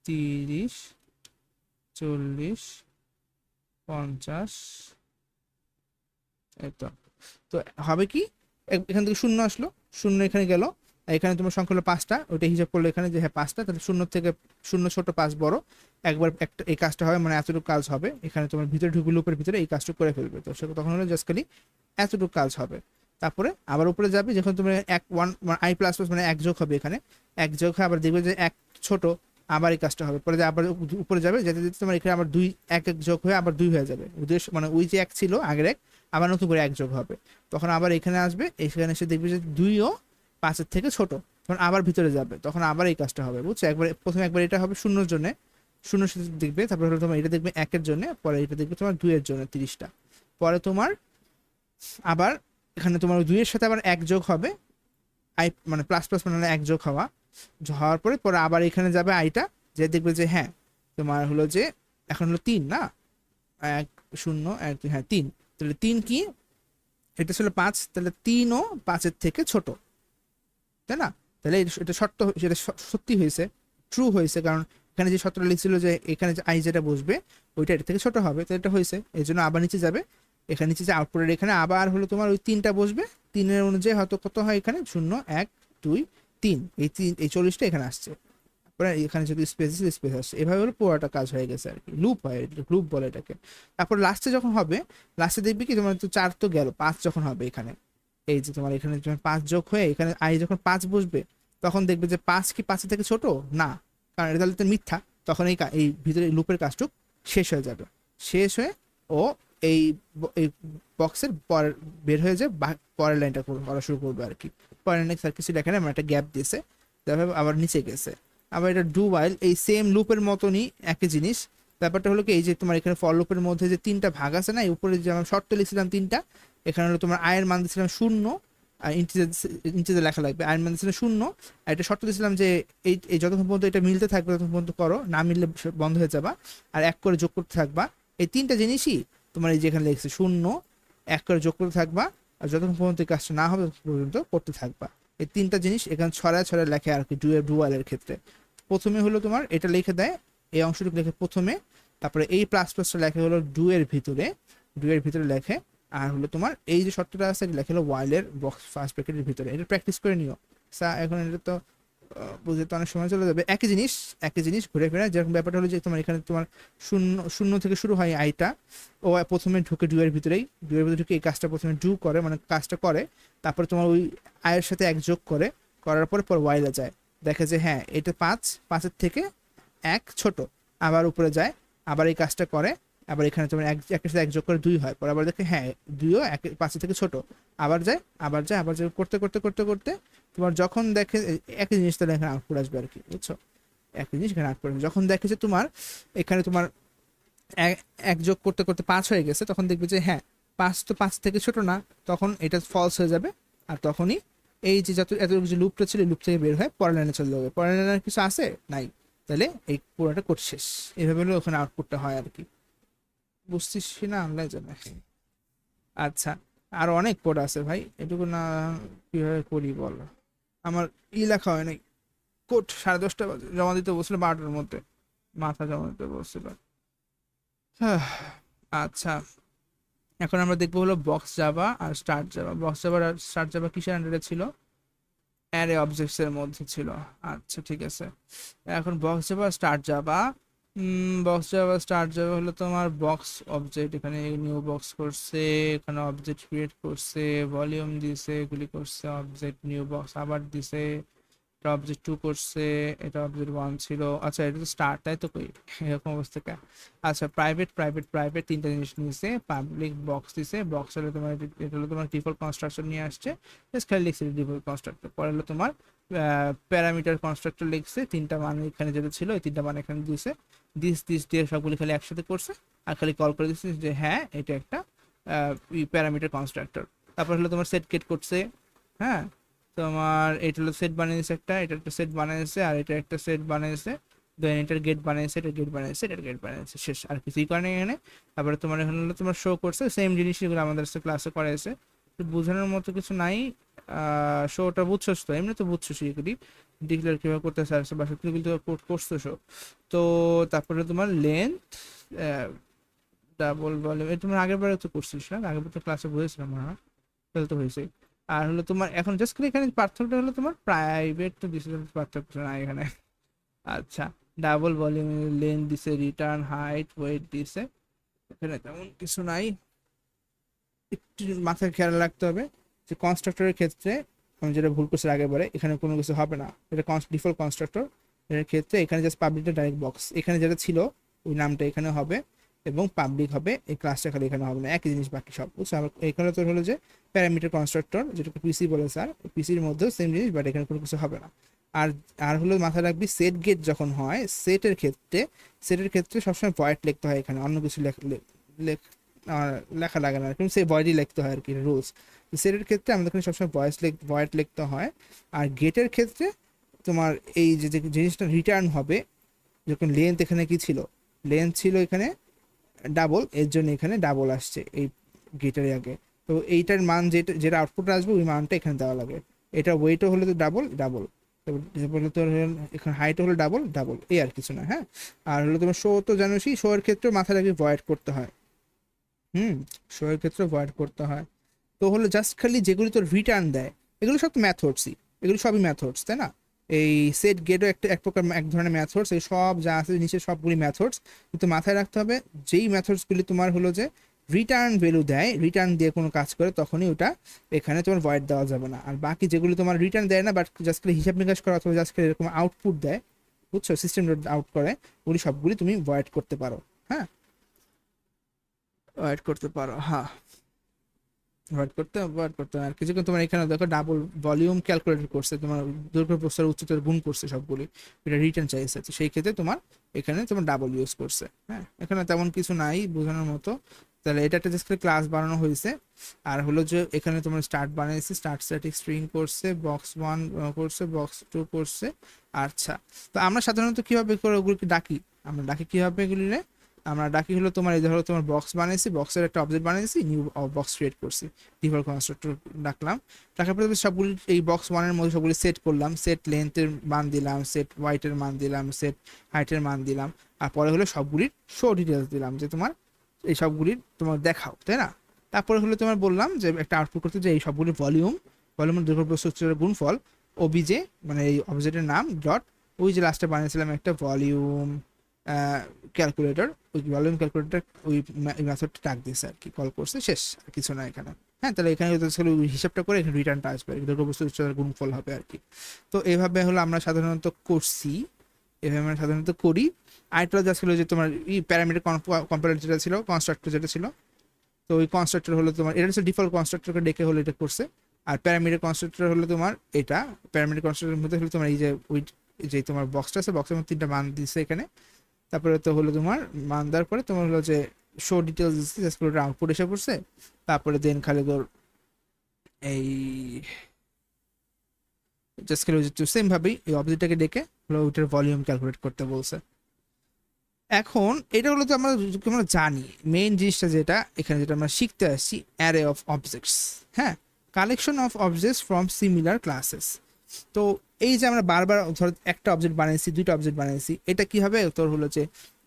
30, 40, 50, এই তো। তো হবে কি, এখান থেকে শূন্য আসলো, শূন্য এখানে গেল, এখানে তোমার সংখ্যা হলো 5টা, ওইটা হিসাব করলে এখানে যে হ্যাঁ 5টা, তাহলে শূন্য থেকে শূন্য ছোট 5 বড়, একবার একটা এই কাজটা হবে, মানে এতটুকু কাজ হবে এখানে তোমার ভিতরে ঢুকে লুপের ভিতরে এই কাজটুকু করে ফেলবে। তো সে তখন হলো জাস্ট খালি এতটুকু কাজ হবে। তারপরে আবার উপরে যাবে, যখন তুমি এক ওয়ান আই প্লাস প্লাস মানে এক যোগ হবে, এখানে এক যোগ হয়, আবার দেখবে যে এক ছোট, আবার এই কাজটা হবে, পরে আবার উপরে যাবে, যেতে যেতে তোমার এখানে আবার দুই এক এক যোগ হয়ে আবার 2 হয়ে যাবে, মানে ওই যে এক ছিল আগের এক, আবার নতুন করে এক যোগ হবে, তখন আবার এখানে আসবে, এখানে এসে দেখবে যে 2ও 5-এর থেকে ছোট, তখন আবার ভিতরে যাবে, তখন আবার এই কাজটা হবে, বুঝছো? একবার প্রথমে একবার এটা হবে শূন্যর জন্য, শূন্য সাথে দেখবে, তারপরে হলো তোমার এটা দেখবে 1-এর জন্য, পরে এটা দেখবে তোমার 2-এর জন্য 30টা, পরে তোমার আবার এখানে তোমার 2-এর সাথে আবার এক যোগ হবে, আই মানে প্লাস প্লাস মানে এক যোগ হওয়ার পরে পরে আবার এখানে যাবে আইটা, যে দেখবে যে হ্যাঁ তোমার হলো যে এখন হলো 3 না, 1 0 1 2, হ্যাঁ 3, তাহলে 3 কি, এটা ছিল 5, তাহলে 3ও 5-এর থেকে ছোট, তাই না? তাহলে এটা শর্ত, সেটা সত্যি হয়েছে, ট্রু হয়েছে, কারণ এখানে যে শর্তটা লিখছিল যে এখানে যে আই যেটা বসবে ওইটা এটা থেকে ছোট হবে, তো এটা হয়েছে, এই জন্য আবার নিচে যাবে, এখানে নিচে যে আউটপুটের এখানে আবার হলো তোমার ওই 3টা বসবে, 3-এর অনুযায়ী হয়তো কত হয় এখানে 0 1 2 3, এই 40টা এখানে আসছে, তারপরে এখানে যদি স্পেস আসছে, এভাবে হলো পুরোটা কাজ হয়ে গেছে আর কি, লুপ হয়, লুপ বলে এটাকে। তারপর লাস্টে যখন হবে, লাস্টে দেখবি কি তোমার তো 4 তো গেল, 5 যখন হবে এখানে, এই যে তোমার এখানে যখন 5 যোগ হয়ে এখানে আই যখন 5 বসবে, তখন দেখবে যে 5 কি 5-এর থেকে ছোট না, কারণ এটা তাহলে তো মিথ্যা, তখন এই ভিতরে লুপের কাজটুক শেষ হয়ে যাবে, শেষ হয়ে ও এই এই বক্সের পর বের হয়ে যায়, পরের লাইনটা করা শুরু করবে আর কি। পরের লাইনে স্যার কিছু লেখা নেই, আমার একটা গ্যাপ দিয়েছে, তারপরে আবার নিচে গেছে, আবার এটা ডু ওয়াইল এই সেম লুপের মতনই একই জিনিস। ব্যাপারটা হলো কি, এই যে তোমার এখানে ফর লুপের মধ্যে যে 3টা ভাগ আছে না, এই উপরে যে আমি শর্ত লিখছিলাম 3টা, এখানে হলো তোমার আয়ের মান দিয়েছিলাম 0, আর ইন্টিজার লেখা লাগবে, আয়ের মান দিয়েছিলাম 0, আর এটা শর্ত দিয়েছিলাম যে এই যতক্ষণ পর্যন্ত এটা মিলতে থাকবে ততক্ষণ পর্যন্ত করো, না মিললে বন্ধ হয়ে যাবা, আর এক করে যোগ করতে থাকবা, এই 3টা জিনিসই তোমার এই যে এখানে লিখছে 0 1 করে যোগ করতে থাকবা, আর যতক্ষণ পর্যন্ত এই কাজটা না হবে ততক্ষণ পর্যন্ত করতে থাকবা। এই 3টা জিনিস এখানে ছড়ায় ছড়ায় লেখে আর কি ডুয়ালের ক্ষেত্রে। প্রথমে হলো তোমার এটা লিখে দেয়, এই অংশটুকু লেখে প্রথমে, তারপরে এই প্লাস প্লাসটা লেখে হলো ডু এর ভিতরে লেখে, আর হলো তোমার এই যে শর্তটা আছে এটা লেখে হলো ওয়াইলের বক্স ফার্স্ট ব্র্যাকেটের ভিতরে, এটা প্র্যাকটিস করে নিও। এখন এটা তো বুঝতে অনেক সময় চলে যাবে, একই জিনিস ঘুরে ফিরে, যেরকম ব্যাপারটা হলো যে তোমার এখানে তোমার শূন্য শূন্য থেকে শুরু হয় আইটা, ও প্রথমে ঢুকে ডুয়ের ভিতরে ঢুকে এই কাজটা প্রথমে ডু করে, মানে কাজটা করে, তারপরে তোমার ওই আয়ের সাথে এক যোগ করে, করার পরে পর ওয়াইলে যায়, দেখে যে হ্যাঁ এটা 5-এর থেকে এক ছোট, আবার উপরে যায়, আবার এই কাজটা করে, আবার এখানে তোমার একের সাথে এক যোগ করে 2 হয়, পরে আবার দেখে হ্যাঁ 2ও 5-এর থেকে ছোট, আবার যায় করতে করতে করতে করতে তোমার যখন দেখে একই জিনিস, তাহলে এখানে আউটপুট আসবে আর কি, বুঝছো? একই জিনিস এখানে আউটপুট আসবে, যখন দেখে যে তোমার এখানে তোমার এক যোগ করতে করতে 5 হয়ে গেছে, তখন দেখবে যে হ্যাঁ 5 তো 5 থেকে ছোট না, তখন এটা ফলস হয়ে যাবে, আর তখনই এই যে এত যে লুপটা ছিল লুপ থেকে বের হয়ে পরের লাইনে চলে যাবে, পরের লাইনে কিছু আছে নাই, তাহলে এই পুরোটা কোড শেষ, এইভাবে হলো ওখানে আউটপুটটা হয় আর কি, বুঝছিস না? আল্লাহ জানে। আচ্ছা, আর অনেক কোড আছে ভাই, এটুকু না কিভাবে করি বল, আমার লেখা হয় নাই, কোড 10:30 বাজে জমা দিতে বলছিল, 12টার মধ্যে মাথা জমা দিতে বলছিল। আচ্ছা, এখন আমরা দেখবো হলো বক্স জাভা আর স্টার্ট জাভা। বক্স জাভা আর স্টার্ট জাভা কিসের আন্ডারে ছিল? অ্যারে অবজেক্টস এর মধ্যে ছিল। আচ্ছা ঠিক আছে, এখন বক্স জাভা স্টার্ট জাভা হলো তোমার বক্স অবজেক্ট, এখানে নিউ বক্স করছে, এখানে অবজেক্ট ক্রিয়েট করছে, ভলিউম দিছে, এগুলি করছে, অবজেক্ট নিউ বক্স আবার দিছে, এটা অবজেক্ট 2 করছে, এটা অবজেক্ট 1 ছিল। আচ্ছা এটা তো স্টার্ট, তাই তো, কই এরকম অবস্থা কে? আচ্ছা প্রাইভেট 3টা জিনিস নিয়েছে, পাবলিক বক্স দিছে, বক্স হলো তোমার এটা হলো তোমার ডিফল্ট কনস্ট্রাকশন নিয়ে আসছে, জাস্ট খালি লিখছে ডিফল্ট কনস্ট্রাক্টর, পরে হলো তোমার প্যারামিটার কনস্ট্রাক্টর লিখছে, 3টা মান এখানে যেটা ছিল এই 3টা মান এখানে দিয়েছে, দিস দিয়ে সবগুলি খালি একসাথে করছে আর খালি কল করে দিচ্ছে যে হ্যাঁ এটা একটা প্যারামিটার কনস্ট্রাক্টর। তারপর হলো তোমার সেট গেট করছে, হ্যাঁ তোমার এটা হলো সেট বানিয়েছে একটা, এটা একটা সেট বানিয়েছে আর এটা একটা সেট বানিয়েছে, দেন এটার গেট বানিয়েছে, এটা গেট বানিয়েছে, এটার গেট বানিয়েছে, শেষ আর কিছুই করে নেই এখানে। তারপরে তোমার এখানে হলো তোমার শো করছে সেম জিনিস যেগুলো আমাদের ক্লাসে করাইছে, তো বোঝানোর মতো কিছু নাই। শোটা বুঝছস তো, এমনি তো বুঝছো শিখলি ডিক্লেয়ার কিভাবে করতে চাইছে বা সত্যি কিন্তু করছো শো। তো তারপরে তোমার লেন্থ ডাবল ভলিউম, এটা তোমার আগের বারে তো করছিস না, আগের বার তো ক্লাসে বুঝেছিলাম মনে হয়, তাহলে তো হয়েছে। আর হলো তোমার এখন জাস্ট এখানে পার্থক্যটা হলো তোমার প্রাইভেট তো দিছে, পার্থক্য নাই এখানে। আচ্ছা, ডাবল ভলিউম লেন্থ দিছে, রিটার্ন হাইট ওয়েট দিছে, এখানে তেমন কিছু নাই। একটু মাথায় খেয়াল রাখতে হবে যে কনস্ট্রাক্টরের ক্ষেত্রে আমি যেটা ভুল করছি আগেরবারে, এখানে কোনো কিছু হবে না, এটা ডিফল্ট কনস্ট্রাক্টর এর ক্ষেত্রে এখানে জাস্ট পাবলিকটা ডাইরেক্ট বক্স, এখানে যেটা ছিল ওই নামটা এখানে হবে এবং পাবলিক হবে, এই ক্লাসটা খালি এখানে হবে না, একই জিনিস বাকি সব বুঝছো। আবার এখানে তো হলো যে প্যারামিটার কনস্ট্রাক্টর যেটাকে পিসি বলে স্যার, পিসির মধ্যেও সেম জিনিস, বাট এখানে কোনো কিছু হবে না। আর আর হলো মাথায় রাখবি সেট গেট যখন হয় সেটের ক্ষেত্রে সবসময় ভয়েড লিখতে হয়, এখানে অন্য কিছু লেখা লাগে না, কিন্তু সেই ভয়েডই লিখতে হয় আর কি রুলস। সেটের ক্ষেত্রে আমাদের এখানে সবসময় ভয়েড লিখতে হয়। আর গেটের ক্ষেত্রে তোমার এই যে যে জিনিসটা রিটার্ন হবে, যখন লেন্থ এখানে কি ছিল, লেন্থ ছিল এখানে ডাবল, এর জন্য এখানে ডাবল আসছে এই গেটের আগে, তো এইটার মান যেটা যেটা আউটপুট আসবে ওই মানটা এখানে দেওয়া লাগে। এটা ওয়েটও হলো তো ডাবল ডাবল, তারপরে তোর এখানে হাইটও হলো ডাবল ডাবল, এই আর কিছু না, হ্যাঁ। আর হলো তোমার শো তো জানোসই, শো এর ক্ষেত্রে মাথায় রাখবি ভয়েড করতে হয়, হুম, শো এর ক্ষেত্রে ভয়েড করতে হয়। তো হলো জাস্ট খালি যেগুলি তোর রিটার্ন দেয় এগুলো সব তো ম্যাথডসই, এগুলো সবই ম্যাথডস তাই না। এই সেট গেটও একটা এক প্রকার এক ধরনের ম্যাথডস, এই সব যা আছে নিচে সবগুলি ম্যাথডস, কিন্তু মাথায় রাখতে হবে যেই ম্যাথডসগুলি তোমার হলো যে রিটার্ন ভ্যালু দেয়, রিটার্ন দিয়ে কোনো কাজ করে, তখনই ওটা এখানে তোমার ভয়েড দেওয়া যাবে না। আর বাকি যেগুলি তোমার রিটার্ন দেয় না বাট জাস্ট খালি হিসাব নিকাশ করা অথবা জাস্ট খালি এরকম আউটপুট দেয়, বুঝছো, সিস্টেম আউট করে, ওগুলি সবগুলি তুমি ভয়েড করতে পারো, হ্যাঁ, ভয়েড করতে পারো, হ্যাঁ অ্যাভয়েড করতে আর কিছুক্ষণ। তোমার এখানে দেখো ডাবল ভলিউম ক্যালকুলেটর করছে, তোমার দৈর্ঘ্য প্রস্থের উচ্চতার গুণ করছে সবগুলি, এটা রিটার্ন চাইছে, তো সেই ক্ষেত্রে তোমার এখানে তোমার ডাবল ইউজ করছে, হ্যাঁ, এখানে তেমন কিছু নাই বোঝানোর মতো। তাহলে এটা একটা জাস্ট ক্লাস বানানো হয়েছে। আর হলো যে এখানে তোমার স্টার্ট বানিয়েছে, স্টার্ট স্ট্যাটিক স্ট্রিং করছে, বক্স 1 করছে, বক্স 2 করছে। আচ্ছা, তো আমরা সাধারণত কিভাবে করে ওগুলোকে ডাকি, আমরা ডাকি কিভাবে এগুলি রে, আমরা ডাকি হলো তোমার এই ধরো তোমার বক্স বানিয়েছি, বক্সের একটা অবজেক্ট বানিয়েছি, নিউ বক্স ক্রিয়েট করছি, ডিফল্ট কনস্ট্রাক্টর ডাকলাম, ডাকার পরে সবগুলি এই বক্স ওয়ানের মধ্যে সবগুলি সেট করলাম, সেট লেন্থের মান দিলাম, সেট ওয়াইটের মান দিলাম, সেট হাইটের মান দিলাম, আর পরে হলো সবগুলির শো ডিটেলস দিলাম যে তোমার এই সবগুলির তোমার দেখাও, তাই না। তারপরে হলো তোমার বললাম যে একটা আউটপুট করতে যে এই সবগুলির ভলিউমের দৈর্ঘ্য প্রস্থ উচ্চতার গুণফল ওবিজে, মানে এই অবজেক্টের নাম ডট, ওই যে লাস্টে বানিয়েছিলাম একটা ভলিউম ক্যালকুলেটর, ওই ভলিউম ক্যালকুলেটর ওই মেথডটা ডাক দিয়েছে আর কি, কল করছে, শেষ, আর কিছু না এখানে। হ্যাঁ, তাহলে এখানে হিসাবটা করে এখানে রিটার্নটা আসবে, দৈর্ঘ্য প্রস্থ উচ্চতার গুণফল হবে আর কি। তো এইভাবে হলো আমরা সাধারণত করছি, এভাবে আমরা সাধারণত করি। আরেকটা জাস্ট হলো যে তোমার প্যারামিটার কম্পারেটর যেটা ছিল, কনস্ট্রাক্টর যেটা ছিল, তো ওই কনস্ট্রাক্টর হলো তোমার এটা হচ্ছে ডিফল্ট কনস্ট্রাক্টরকে ডেকে হলো এটা করছে। আর প্যারামিটার কনস্ট্রাক্টর হলো তোমার এটা, প্যারামিটার কনস্ট্রাক্টরের মধ্যে হলো তোমার এই যে ওই যে তোমার বক্সটা আছে, বক্সের মধ্যে 3টা মান দিচ্ছে এখানে। তারপরে তো হলো তোমার মান দেওয়ার পরে তোমার হলো যে শো ডিটেলস দিচ্ছে, জাস্ট করে আউটপুট এসে পড়ছে। তারপরে দেন খালি তোর এই জাস্ট খালি সেম ভাবেই এই অবজেক্টটাকে ডেকে হলো ওইটার ভলিউম ক্যালকুলেট করতে বলছে। এখন এটা হলো তো আমরা জানি মেইন জিনিসটা যেটা এখানে যেটা আমরা শিখতে আসছি, অ্যারে অফ অবজেক্টস, হ্যাঁ, collection of objects from similar classes. তো এই যে আমরা বারবার ধর একটা অবজেক্ট বানিয়েছি, 2টা অবজেক্ট বানিয়েছি, এটা কি হবে তোর হলো যে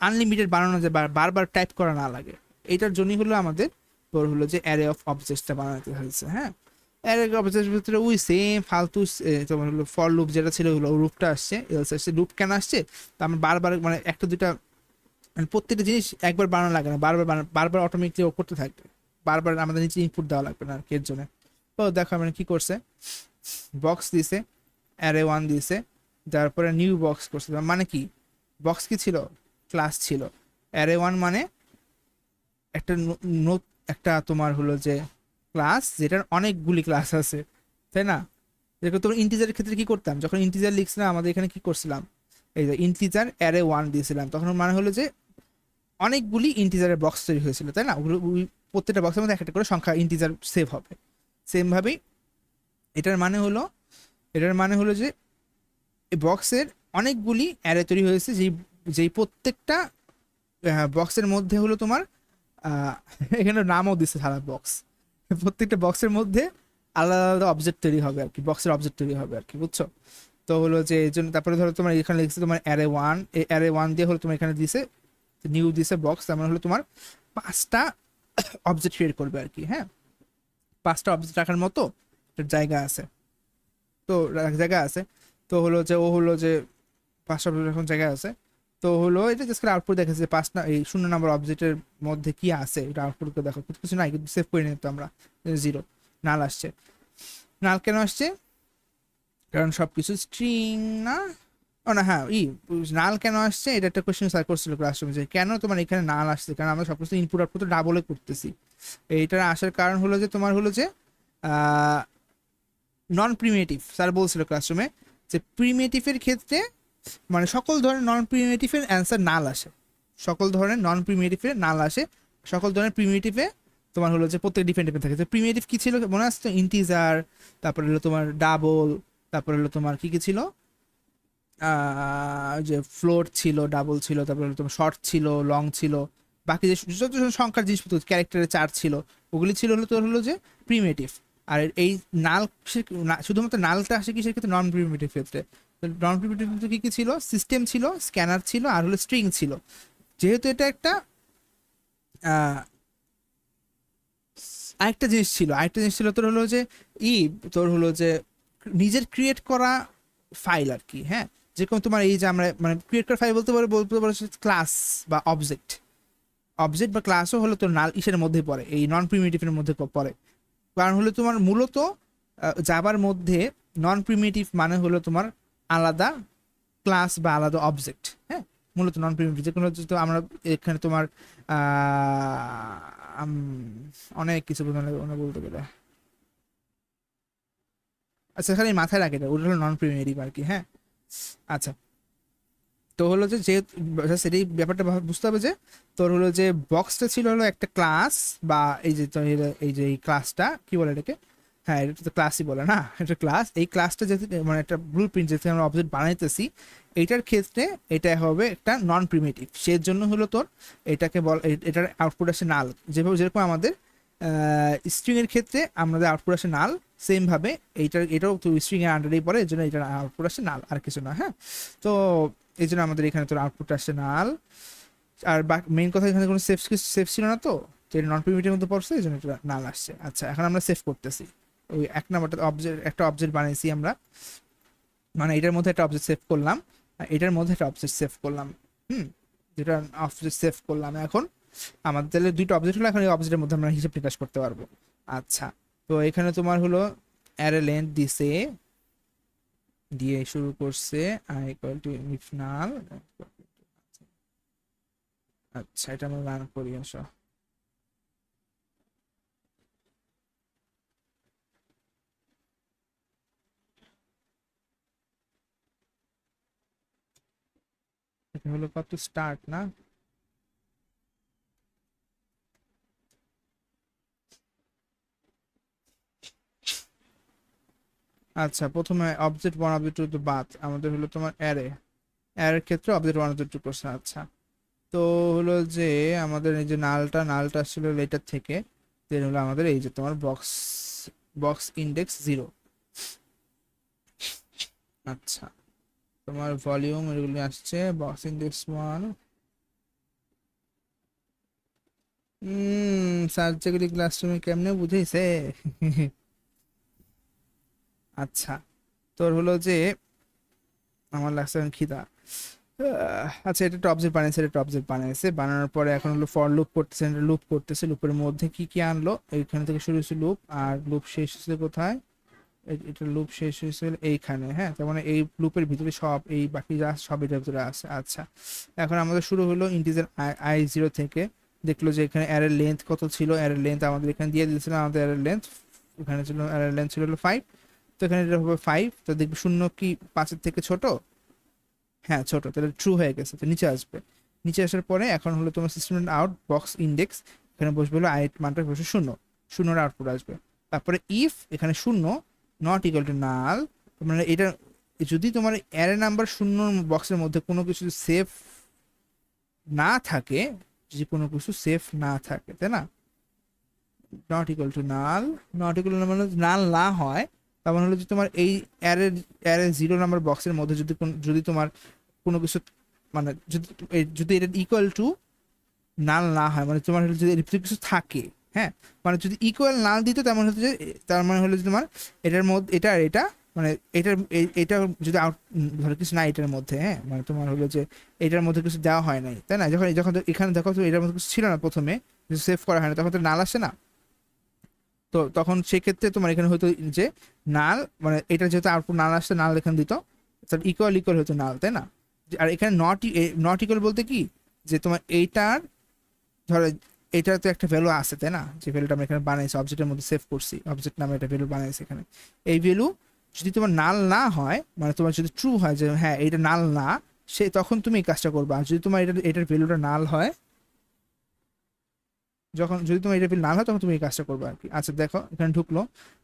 আনলিমিটেড বানানো যায়, বারবার টাইপ করা না লাগে, এটার জন্যই হলো আমাদের তোর হলো যে অ্যারে অফ অবজেক্টসটা বানাতে হয়েছে, হ্যাঁ। অ্যারে অফ অবজেক্টের ভিতরে ওই সেম ফালতু তোমার হলো ফর লুপ যেটা ছিল হলো লুপটা আসছে, এলস আসছে, লুপ কেন আসছে, তো আমরা বারবার মানে একটা দুইটা মানে প্রত্যেকটা জিনিস একবার বানানো লাগে না, বারবার অটোমেটিকলি ও করতে থাকবে, বারবার আমাদের নিচে ইনপুট দেওয়া লাগবে না আর কি এর জন্য। তো দেখো মানে কি করছে, বক্স দিছে, অ্যারে 1 দিছে, তারপরে নিউ বক্স করছে, মানে কি বক্স কি ছিল, ক্লাস ছিল, অ্যারে 1 মানে একটা একটা তোমার হলো যে ক্লাস যেটার অনেকগুলি ক্লাস আছে, তাই না, যেরকম তোমরা ইন্টিজারের ক্ষেত্রে কি করতাম, যখন ইন্টিজার লিখছিলাম আমাদের এখানে কি করছিলাম, এই যে ইন্টিজার অ্যারে 1 দিয়েছিলাম, তখন মানে হলো যে অনেকগুলি ইন্টিজারের বক্স তৈরি হয়েছিল, তাই না? ওগুলো প্রত্যেকটা বক্সের মধ্যে একটা করে সংখ্যা ইন্টিজার সেভ হবে। সেমভাবেই এটার মানে হলো, যে এই বক্সের অনেকগুলি অ্যারে তৈরি হয়েছে, যেই যেই প্রত্যেকটা বক্সের মধ্যে হলো তোমার আহ, এখানে নামও দিচ্ছে সারা বক্স, প্রত্যেকটা বক্সের মধ্যে আলাদা আলাদা অবজেক্ট তৈরি হবে আর কি, বক্সের অবজেক্ট তৈরি হবে আর কি, বুঝছো? তো হলো যে এই জন্য তারপরে ধরো তোমার এখানে লিখছে তোমার অ্যারে 1, এই অ্যারে 1 দিয়ে হলো তোমার এখানে দিছে নিউ দিছে বক্স, তার মানে হলো তোমার 5টা অবজেক্ট ক্রিয়েট করবে আর কি। হ্যাঁ, 5টা অবজেক্ট রাখার মতো একটা জায়গা আছে, তো জায়গা আছে। তো হলো যে ও হলো যে 5টা অবজেক্ট এখন জায়গা আছে। তো হলো এটা জাস্ট আউটপুট দেখেছে যে 5 না এই 0 নম্বর অবজেক্টের মধ্যে কি আছে, এটা আউটপুট করে দেখো, কিছু নাই কিন্তু সেভ করে নিতে আমরা, 0 নাল আসছে। নাল কেন আসছে? কারণ সবকিছু স্ট্রিং না, ও না, হ্যাঁ নাল কেন আসছে, এটা একটা কোয়েশ্চেন স্যার করছিল ক্লাসরুমে যে কেন তোমার এখানে নাল আসছে, কারণ আমরা সবকিছু ইনপুট আউটপুট ডাবলে করতেছি। এইটার আসার কারণ হলো যে তোমার হলো যে নন প্রিমিটিভ, স্যার বলছিল ক্লাসরুমে যে প্রিমিটিভের ক্ষেত্রে মানে সকল ধরনের নন প্রিমিটিভের অ্যান্সার নাল আসে, সকল ধরনের নন প্রিমিটিভে নাল আসে, সকল ধরনের প্রিমিটিভে তোমার হলো যে প্রত্যেক ডিফারেন্ট ডিফারেন্ট থাকে। তো প্রিমিটিভ কি ছিল মনে আসছে? ইন্টিজার, তারপরে হলো তোমার ডাবল, তারপরে হলো তোমার কি কি ছিল, যে ফ্লোট ছিল, ডাবল ছিল, তারপরে হলো তোমার শর্ট ছিল, লং ছিল, বাকি যে যত সংখ্যার জিনিসপত্র ক্যারেক্টারের চার্ট ছিল ওগুলি ছিল হলো তোর হলো যে প্রিমিটিভ। আর এই নাল শুধুমাত্র নালটা আসে কিসের ক্ষেত্রে? নন প্রিমিটিভ ক্ষেত্রে। নন প্রিমিটিভ ক্ষেত্রে কি কি ছিল? সিস্টেম ছিল, স্ক্যানার ছিল, আর হলো স্ট্রিং ছিল। যেহেতু এটা একটা আরেকটা জিনিস ছিল, তোর হলো যে ই তোর হলো যে নিজের ক্রিয়েট করা ফাইল আর কি। হ্যাঁ, যেরকম তোমার এই যে আমরা মানে ক্রিয়েট করা ফাইল বলতে পারো ক্লাস বা অবজেক্ট, বা ক্লাসও হলো তোর নাল ইসের মধ্যে পড়ে, এই নন প্রিমিটিভের মধ্যে পড়ে। কারণ হলো তোমার মূলত জাভার মধ্যে নন প্রিমিটিভ মানে হলো তোমার আলাদা ক্লাস বা আলাদা অবজেক্ট। হ্যাঁ, মূলত নন প্রিমিটিভ যেগুলো তো আমরা এখানে তোমার অনেক কিছু বলতে গেলে, আচ্ছা খালি মাথায় রাখে এটা, ওটা হলো নন প্রিমিটিভ আর কি। হ্যাঁ, আচ্ছা, তো হলো যে সেটাই ব্যাপারটা বুঝতে হবে যে তোর হলো যে বক্সটা ছিল হলো একটা ক্লাস, বা এই যে তোর এই যে এই ক্লাসটা কি বলে এটাকে, হ্যাঁ এটা তো ক্লাসই বলে না, এটা ক্লাস। এই ক্লাসটা যেহেতু মানে একটা ব্লু প্রিন্ট যেহেতু আমরা অবজেক্ট বানাইতেছি, এইটার ক্ষেত্রে এটা হবে একটা নন প্রিমিটিভ, সেই জন্য হলো তোর এটাকে এটার আউটপুট আসে নাল। যেরকম আমাদের স্ট্রিং এর ক্ষেত্রে আমাদের আউটপুট আসে নাল, সেম ভাবে এটাও তো স্ট্রিং এর আন্ডারেই পড়ে, এর জন্য এটার আউটপুট আসে নাল, আর কিছু না। হ্যাঁ, তো এই জন্য আমাদের এখানে তোর আউটপুট আসছে নাল। আর মেইন কথা এখানে কোনো সেফ ছিল না, তো এটা নন প্রিমিটিভ মধ্যে পড়ছে, এই জন্য এটা নাল আসছে। আচ্ছা, এখন আমরা সেভ করতেছি, ওই এক নাম্বারটা অবজেক্ট, একটা অবজেক্ট বানিয়েছি আমরা, মানে এটার মধ্যে একটা অবজেক্ট সেভ করলাম, আর এটার মধ্যে একটা অবজেক্ট সেভ করলাম। হুম, যেটা অবজেক্ট সেভ করলাম, এখন আমাদের তাহলে দুইটা অবজেক্ট হলো, এখন এই অবজেক্টের মধ্যে আমরা হিসাব নিকাশ করতে পারবো। আচ্ছা, তো এখানে তোমার হলো অ্যারে লেন্থ দিছে, দিয়ে শুরু করছে আই ইকুয়াল টু ইফ নাল। আচ্ছা, এটা আমরা রান করি, আসো। এটা হলো কত স্টার্ট না, আচ্ছা প্রথমে অবজেক্ট ওয়ান অবজেক্ট টু বাদ আমাদের হলো তোমার অ্যারের ক্ষেত্রে অবজেক্ট ওয়ান অবজেক্ট টু করছে। আচ্ছা, তো হলো যে আমাদের এই যে নালটা আসছিল এটার থেকে, দেন হলো আমাদের এই যে তোমার বক্স ইন্ডেক্স 0। আচ্ছা, তোমার ভলিউম এগুলি আসছে বক্স ইন্ডেক্স 1। স্যার যেগুলি ক্লাসরুমে কেমনে বুঝেছে। আচ্ছা, তোর হলো যে আমার লাগছে এখন খিদা। আচ্ছা, এটা একটা অবজেক্ট বানিয়েছে, এটা একটা অবজেক্ট বানিয়েছে, বানানোর পরে এখন হলো ফর লুপ করতেছে, লুপ করতেছে, লুপের মধ্যে কি কি আনলো, এইখানে থেকে শুরু হয়েছে লুপ, আর লুপ শেষ হয়েছে কোথায়, এটা লুপ শেষ হয়েছে এইখানে। হ্যাঁ, তার মানে এই লুপের ভিতরে সব এই বাকি যা সব এটার ভিতরে আছে। আচ্ছা, এখন আমাদের শুরু হলো ইন্টিজার i0 থেকে, দেখলো যে এখানে অ্যারের লেন্থ কত ছিল, অ্যারের লেন্থ আমাদের এখানে দিয়ে দিয়েছিল, আমাদের অ্যারের লেন্থ এখানে ছিল, অ্যারের লেন্থ ছিল হলো 5। তো এখানে এটা হবে 5, তো দেখবে 0 কি 5-এর থেকে ছোট? হ্যাঁ ছোট, তাহলে ট্রু হয়ে গেছে, তো নিচে আসবে। নিচে আসার পরে এখন হলো তোমার সিস্টেম আউট বক্স ইন্ডেক্স, এখানে বসবে হলো আই মানটা বসে 0, 0-এর আউটপুট আসবে। তারপরে ইফ এখানে 0 নট ইকুয়াল টু নাল, মানে এটা যদি তোমার অ্যারে নাম্বার 0 বক্সের মধ্যে কোনো কিছু সেফ না থাকে, যদি কোনো কিছু সেফ না থাকে, তাই না, not equal to null, not equal to মানে নাল না হয়, তার মানে হলো যে তোমার এই অ্যারে অ্যারে 0 নাম্বার বক্সের মধ্যে যদি তোমার কোনো কিছু মানে যদি এটা ইকুয়াল টু নাল না হয়, মানে তোমার যদি এর ভিতরে কিছু থাকে, হ্যাঁ, মানে যদি ইকুয়াল নাল দিত তেমন হতো যে, তার মানে হলো যে তোমার এটার মধ্যে এটা আর এটা, মানে এটা যদি আউট ধরো কিছু নাই এটার মধ্যে, হ্যাঁ, মানে তোমার হলো যে এটার মধ্যে কিছু দেওয়া হয় নাই, তাই না, যখন যখন এখানে দেখো তো এটার মধ্যে কিছু ছিল না প্রথমে, সেভ করা হয় না, তখন তো নাল আসে না। তো তখন সেক্ষেত্রে তোমার এখানে হয়তো যে নাল, মানে এটা যেহেতু আউটপুট নাল আসছে, নাল এখানে দিত, ইকুয়াল ইকুয়াল হতো নাল, তাই না। আর এখানে নট ইকুয়াল বলতে কি, যে তোমার এইটার ধরো এটার তো একটা ভ্যালু আছে, তাই না, যে ভ্যালুটা আমরা এখানে বানাইছি অবজেক্টের মধ্যে সেভ করছি, অবজেক্ট নামে একটা ভ্যালু বানাইছি এখানে, এই ভ্যালু যদি তোমার নাল না হয়, মানে তোমার যদি ট্রু হয় যে হ্যাঁ এটা নাল না, সে তখন তুমি এই কাজটা করবা। আর যদি তোমার এটার ভ্যালুটা নাল হয়, যদি তোমার এটা ভ্যালু নাল হয় তখন তুমি এই কাজটা করবা আর কি। আচ্ছা দেখো এখানে ঢুকলো,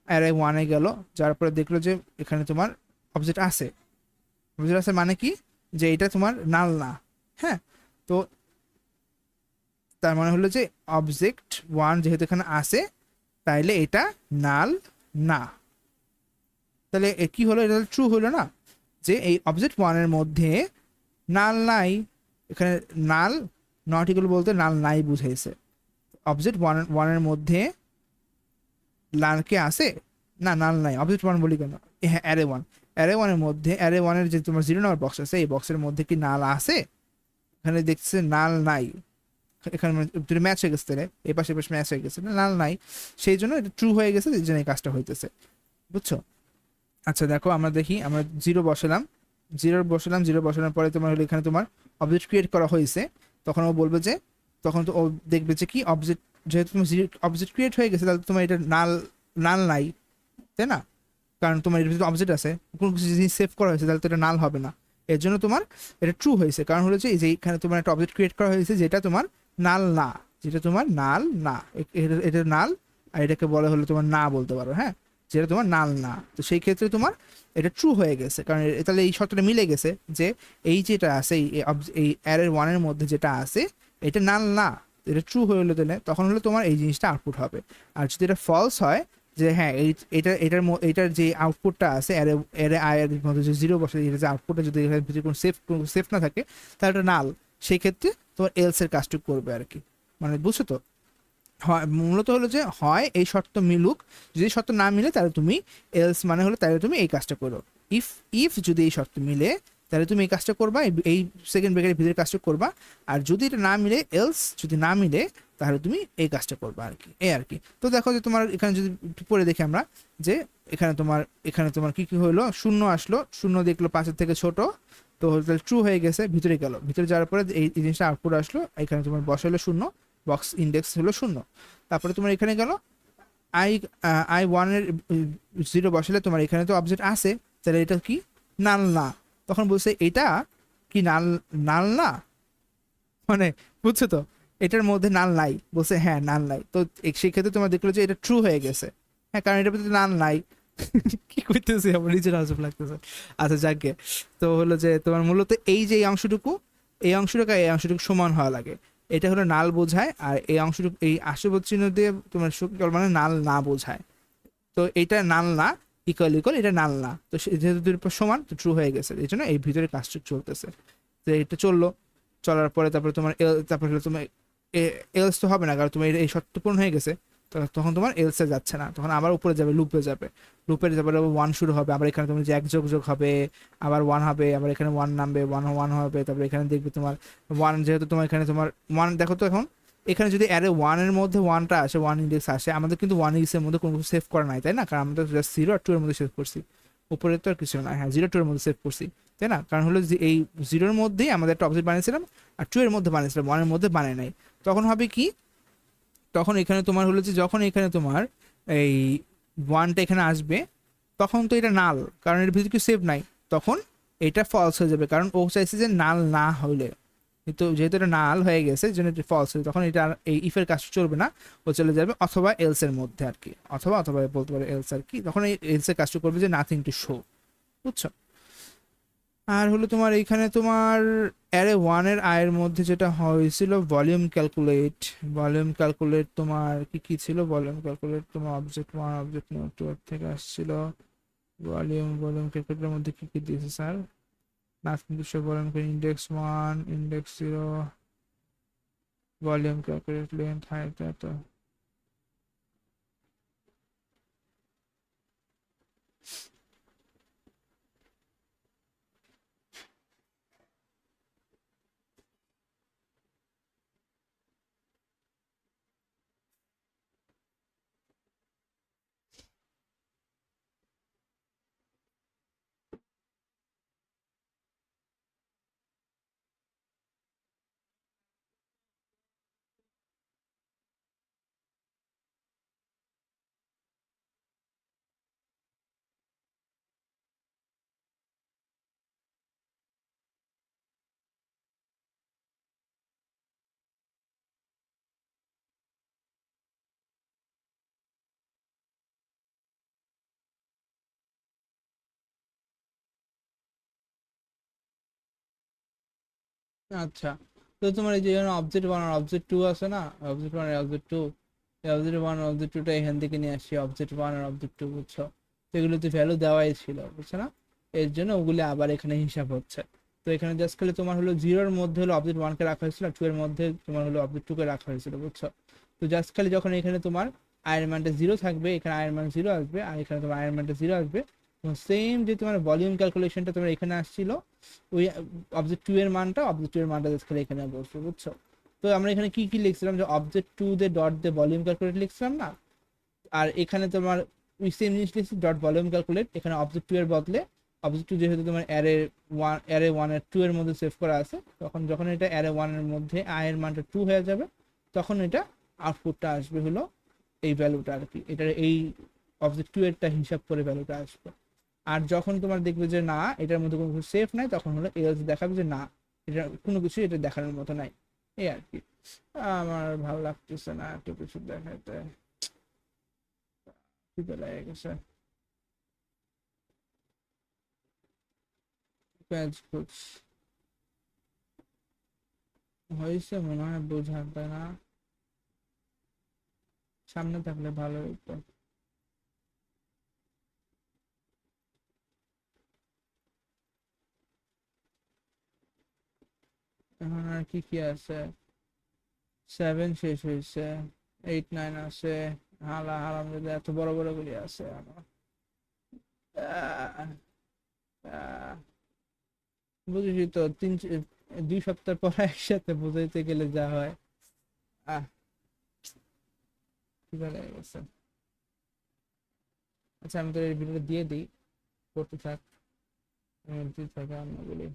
অ্যারে 1-এ গেল, যার পরে দেখলো যে এখানে তোমার অবজেক্ট আছে, অবজেক্ট আছে মানে কি, যে এটা তোমার নাল না, হ্যাঁ। তো তার মানে হলো যে অবজেক্ট 1 যেহেতু এখানে আসে, তাইলে এটা নাল না, তাহলে কি হলো, এটা ট্রু হলো না, যে এই অবজেক্ট 1-এর মধ্যে নাল নাই, এখানে নাল নট ইকুয়াল বলতে নাল নাই বুঝাইছে, অবজেক্ট 1-এর মধ্যে নাল কে আসে না, নাল নাই, অবজেক্ট 1 বলি কেন, হ্যাঁ অ্যারে 1, অ্যারে 1-এর মধ্যে অ্যারে 1-এর যে তোমার 0 নম্বর বক্স আছে, এই বক্সের মধ্যে কি নাল আসে, এখানে দেখছে নাল নাই, এখানে দুটো ম্যাচ হয়ে গেছে, তাহলে এই পাশে পাশে ম্যাচ হয়ে গেছে, নাল নাই, সেই জন্য এটা ট্রু হয়ে গেছে, এই জন্য এই কাজটা হইতেছে, বুঝছো। আচ্ছা দেখো আমরা দেখি, আমরা 0 বসালাম, 0 বসানোর পরে তোমার হলো এখানে তোমার অবজেক্ট ক্রিয়েট করা হয়েছে, তখন ও বলবে যে, তখন তো ও দেখবে যে কি অবজেক্ট, যেহেতু তোমার অবজেক্ট ক্রিয়েট হয়ে গেছে, তাহলে তোমার এটা নাল নাল নাই, তাই না, কারণ তোমার এর ভিতরে অবজেক্ট আছে, কোনো কিছু জিনিস সেভ করা হয়েছে, তাহলে তো এটা নাল হবে না, এর জন্য তোমার এটা ট্রু হয়েছে, কারণ হলো যে এই যে এখানে তোমার একটা অবজেক্ট ক্রিয়েট করা হয়েছে যেটা তোমার নাল না, যেটা তোমার নাল না, এটা নাল, আর এটাকে বলে হলো তোমার না বলতে পারো, হ্যাঁ, যেটা তোমার নাল না, তো সেই ক্ষেত্রে তোমার এটা ট্রু হয়ে গেছে, কারণ তাহলে এই শর্তটা মিলে গেছে যে এই যেটা আছে এই অ্যারে 1-এর মধ্যে যেটা আছে এটা নাল না, এটা ট্রু হয়ে হলো, তাহলে তখন হলো তোমার এই জিনিসটা আউটপুট হবে। আর যদি এটা ফলস হয়, যে হ্যাঁ এটার যে আউটপুটটা আছে অ্যারে অ্যারে আই এর মধ্যে যে 0 বসে, এটা যে আউটপুটটা যদি এর ভিতরে কোনো সেফ না থাকে, তাহলে এটা নাল, সেই ক্ষেত্রে তোমার এলস এর কাজটুকু করবে আর কি, মানে বুঝছো তো। হয় মূলত হলো যে হয় এই শর্ত মিলুক, যদি শর্ত না মিলে তাহলে তুমি এলস মানে হলো তাহলে তুমি এই কাজটা করো, ইফ ইফ যদি এই শর্ত মিলে তাহলে তুমি এই কাজটা করবা, এই সেকেন্ড ব্রেকের ভিতরে কাজটা করবা, আর যদি এটা না মিলে এলস যদি না মিলে তাহলে তুমি এই কাজটা করবা আর কি, এই আর কি। তো দেখো যে তোমার এখানে যদি একটু পরে দেখি আমরা, যে এখানে তোমার কি কি হলো, 0 আসলো, 0 দেখলো 5-এর থেকে ছোট, তো তাহলে ট্রু হয়ে গেছে, ভিতরে গেল, ভিতরে যাওয়ার পরে এই জিনিসটা আউটপুট আসলো, এখানে তোমার বসালো 0, বক্স ইন্ডেক্স হলো 0, তারপরে তোমার এখানে গেল আই I1-এর 0 বসালে তোমার এখানে তো অবজেক্ট আছে, তাহলে এটা কি নাল না, তখন বলছে এটা কি নাল নাল না, মানে বুঝছো তো, এটার মধ্যে নাল নাই, বলছে হ্যাঁ নাল নাই, তো সেই ক্ষেত্রে তোমার দেখলো যে এটা ট্রু হয়ে গেছে, হ্যাঁ, কারণ এটার মধ্যে নাল নাই। কি করতেছি আমার নিজের হাসব লাগতেছে। আচ্ছা যাকে, তো হলো যে তোমার মূলত এই যে এই অংশটুকু সমান হওয়া লাগে, এটা হলো নাল বোঝায়, আর এই অংশটুকু এই আশীর্বাদ চিহ্ন দিয়ে তোমার কেবল মানে নাল না বোঝায়, তো এটা নাল না, ইকুয়াল ইকুয়াল এটা নাল না, তো যেহেতু দুটোর উপর সমান তো ট্রু হয়ে গেছে, এই জন্য এই ভিতরে কাজটুকু চলতেছে। তো এটা চললো, চলার পরে তারপরে তোমার তারপরে হলো তোমার এলস তো হবে না, কারণ তোমার এই শর্ত পূরণ হয়ে গেছে, তো তখন তোমার এলসে যাচ্ছে না, তখন আবার উপরে যাবে, লুপে যাবে, লুপের যাবে 1 শুরু হবে, আবার এখানে তোমার যে এক যোগ যোগ হবে, আবার 1 হবে, আবার এখানে 1 নামবে, 1 হবে, তারপরে এখানে দেখবে তোমার 1, যেহেতু তোমার এখানে তোমার 1 দেখো তো এখন এখানে যদি অ্যারে 1-এর মধ্যে 1টা আসে, 1 ইন্ডেক্স আসে, আমাদের কিন্তু 1 ইন্ডেক্সের মধ্যে কোনো কিছু সেভ করা নাই, তাই না, কারণ আমরা তো জাস্ট 0 আর 2 এর মধ্যে সেভ করছি, উপরে তো আর কিছু না, হ্যাঁ 0 2 এর মধ্যে সেভ করছি, তাই না, কারণ হলো যে এই 0-এর মধ্যেই আমাদের একটা অবজেক্ট বানিয়েছিলাম, আর 2 এর মধ্যে বানিয়েছিলাম, 1-এর মধ্যে বানায় নাই, তখন হবে কি, তখন এখানে তোমার হলো যে যখন এখানে তোমার এই 1টা এখানে আসবে, তখন তো এটা নাল, কারণ এর ভিতরে কিছু সেভ নাই। তখন এটা ফলস হয়ে যাবে, কারণ ও চাইছে যে নাল না হলে, কিন্তু যেহেতু এটা নাল হয়ে গেছে এই জন্য এটা ফলস হয়ে, তখন এটা আর এই ইফের কাজ চলবে না, ও চলে যাবে অথবা এলস এর মধ্যে আর কি, অথবা অথবা বলতে পারে এলস আর কি, তখন এই এলস এর কাজটা করবে যে নাথিং টু শো। বুঝছো? আর হলো তোমার এইখানে তোমার অ্যারে ওয়ানের আয়ের মধ্যে যেটা হয়েছিল ভলিউম ক্যালকুলেট, ভলিউম ক্যালকুলেট তোমার কি কি ছিল, ভলিউম ক্যালকুলেট তোমার অবজেক্ট ওয়ান অবজেক্ট নেটওয়ার্ক থেকে আসছিল। ভলিউম ক্যালকুলেটের মধ্যে কি কি দিয়েছে sir? Nothing to show, volume index one, index zero, volume calculate length height এত। আচ্ছা, তো তোমার এই যে object one R object to আছে না, object one R object to, object one R object টুটা এখান থেকে নিয়ে আসছি, object one R object to, বুঝছো? সেগুলোতে ভ্যালু দেওয়াই ছিল, বুঝছো না? এর জন্য ওগুলো আবার এখানে হিসাব হচ্ছে। তো এখানে জাস্ট খালি তোমার হলো জিরোর মধ্যে হলো অবজেক্ট ওয়ানকে রাখা হয়েছিল, আর টু এর মধ্যে তোমার হলো অবজেক্ট টুকে রাখা হয়েছিল, বুঝছো? তো জাস্ট খালি যখন এখানে তোমার আয়ের মানটা জিরো থাকবে, এখানে আয়ের মান জিরো আসবে, আর এখানে তোমার আয়ের মানটা জিরো আসবে, সেম যে তোমার ভলিউম ক্যালকুলেশনটা তোমার এখানে আসছিল, ওই অবজেক্ট টু এর মানটা, অবজেক্ট টু এর মানটা জাস্ট খালি এখানে বসবে, বুঝছো? তো আমরা এখানে কি কি লিখছিলাম, যে object to they dot they volume calculate লিখছিলাম না, আর এখানে তোমার ওই সেম জিনিস লিখছি ডট ভলিউম ক্যালকুলেট, এখানে অবজেক্ট টু এর বদলে অবজেক্ট টু যেহেতু তোমার অ্যারে ওয়ান এর টু এর মধ্যে সেভ করা আছে, তখন যখন এটা অ্যারে ওয়ান এর মধ্যে আয়ের মানটা টু হয়ে যাবে, তখন এটা আউটপুটটা আসবে হলো এই ভ্যালুটা আর কি, এটার এই অবজেক্ট টু এরটা হিসাব করে ভ্যালুটা আসবে। আর যখন তোমার দেখবে যে না এটার মধ্যে কোনো কিছু সেফ নাই, তখন হলো এলস দেখাবে যে না এটা কোনো কিছু এটা দেখানোর মতো নাই, এই আর কি। আমার ভালো লাগতেছে না এত কিছু দেখাতে, খিদে লেগে গেছে। পেঁয়াজ কুচ হয়েছে মনে হয়, বোঝাতে না, সামনে থাকলে ভালো হতো। এখন আর কি কি আছে? সেভেন শেষ হয়েছে, এইট নাইন আছে, হালা হারাম যদি এত বড় বড় গুলি আছে আমার। আহ, আহ, বুঝেছি তো, 2 সপ্তাহ পর একসাথে বুঝাইতে গেলে যা হয়। আহ, কি বলে গেছে। আচ্ছা আমি তো এই ভিডিওটা দিয়ে দিই, করতে থাক, আমি দিতে থাকি, আমি বলি।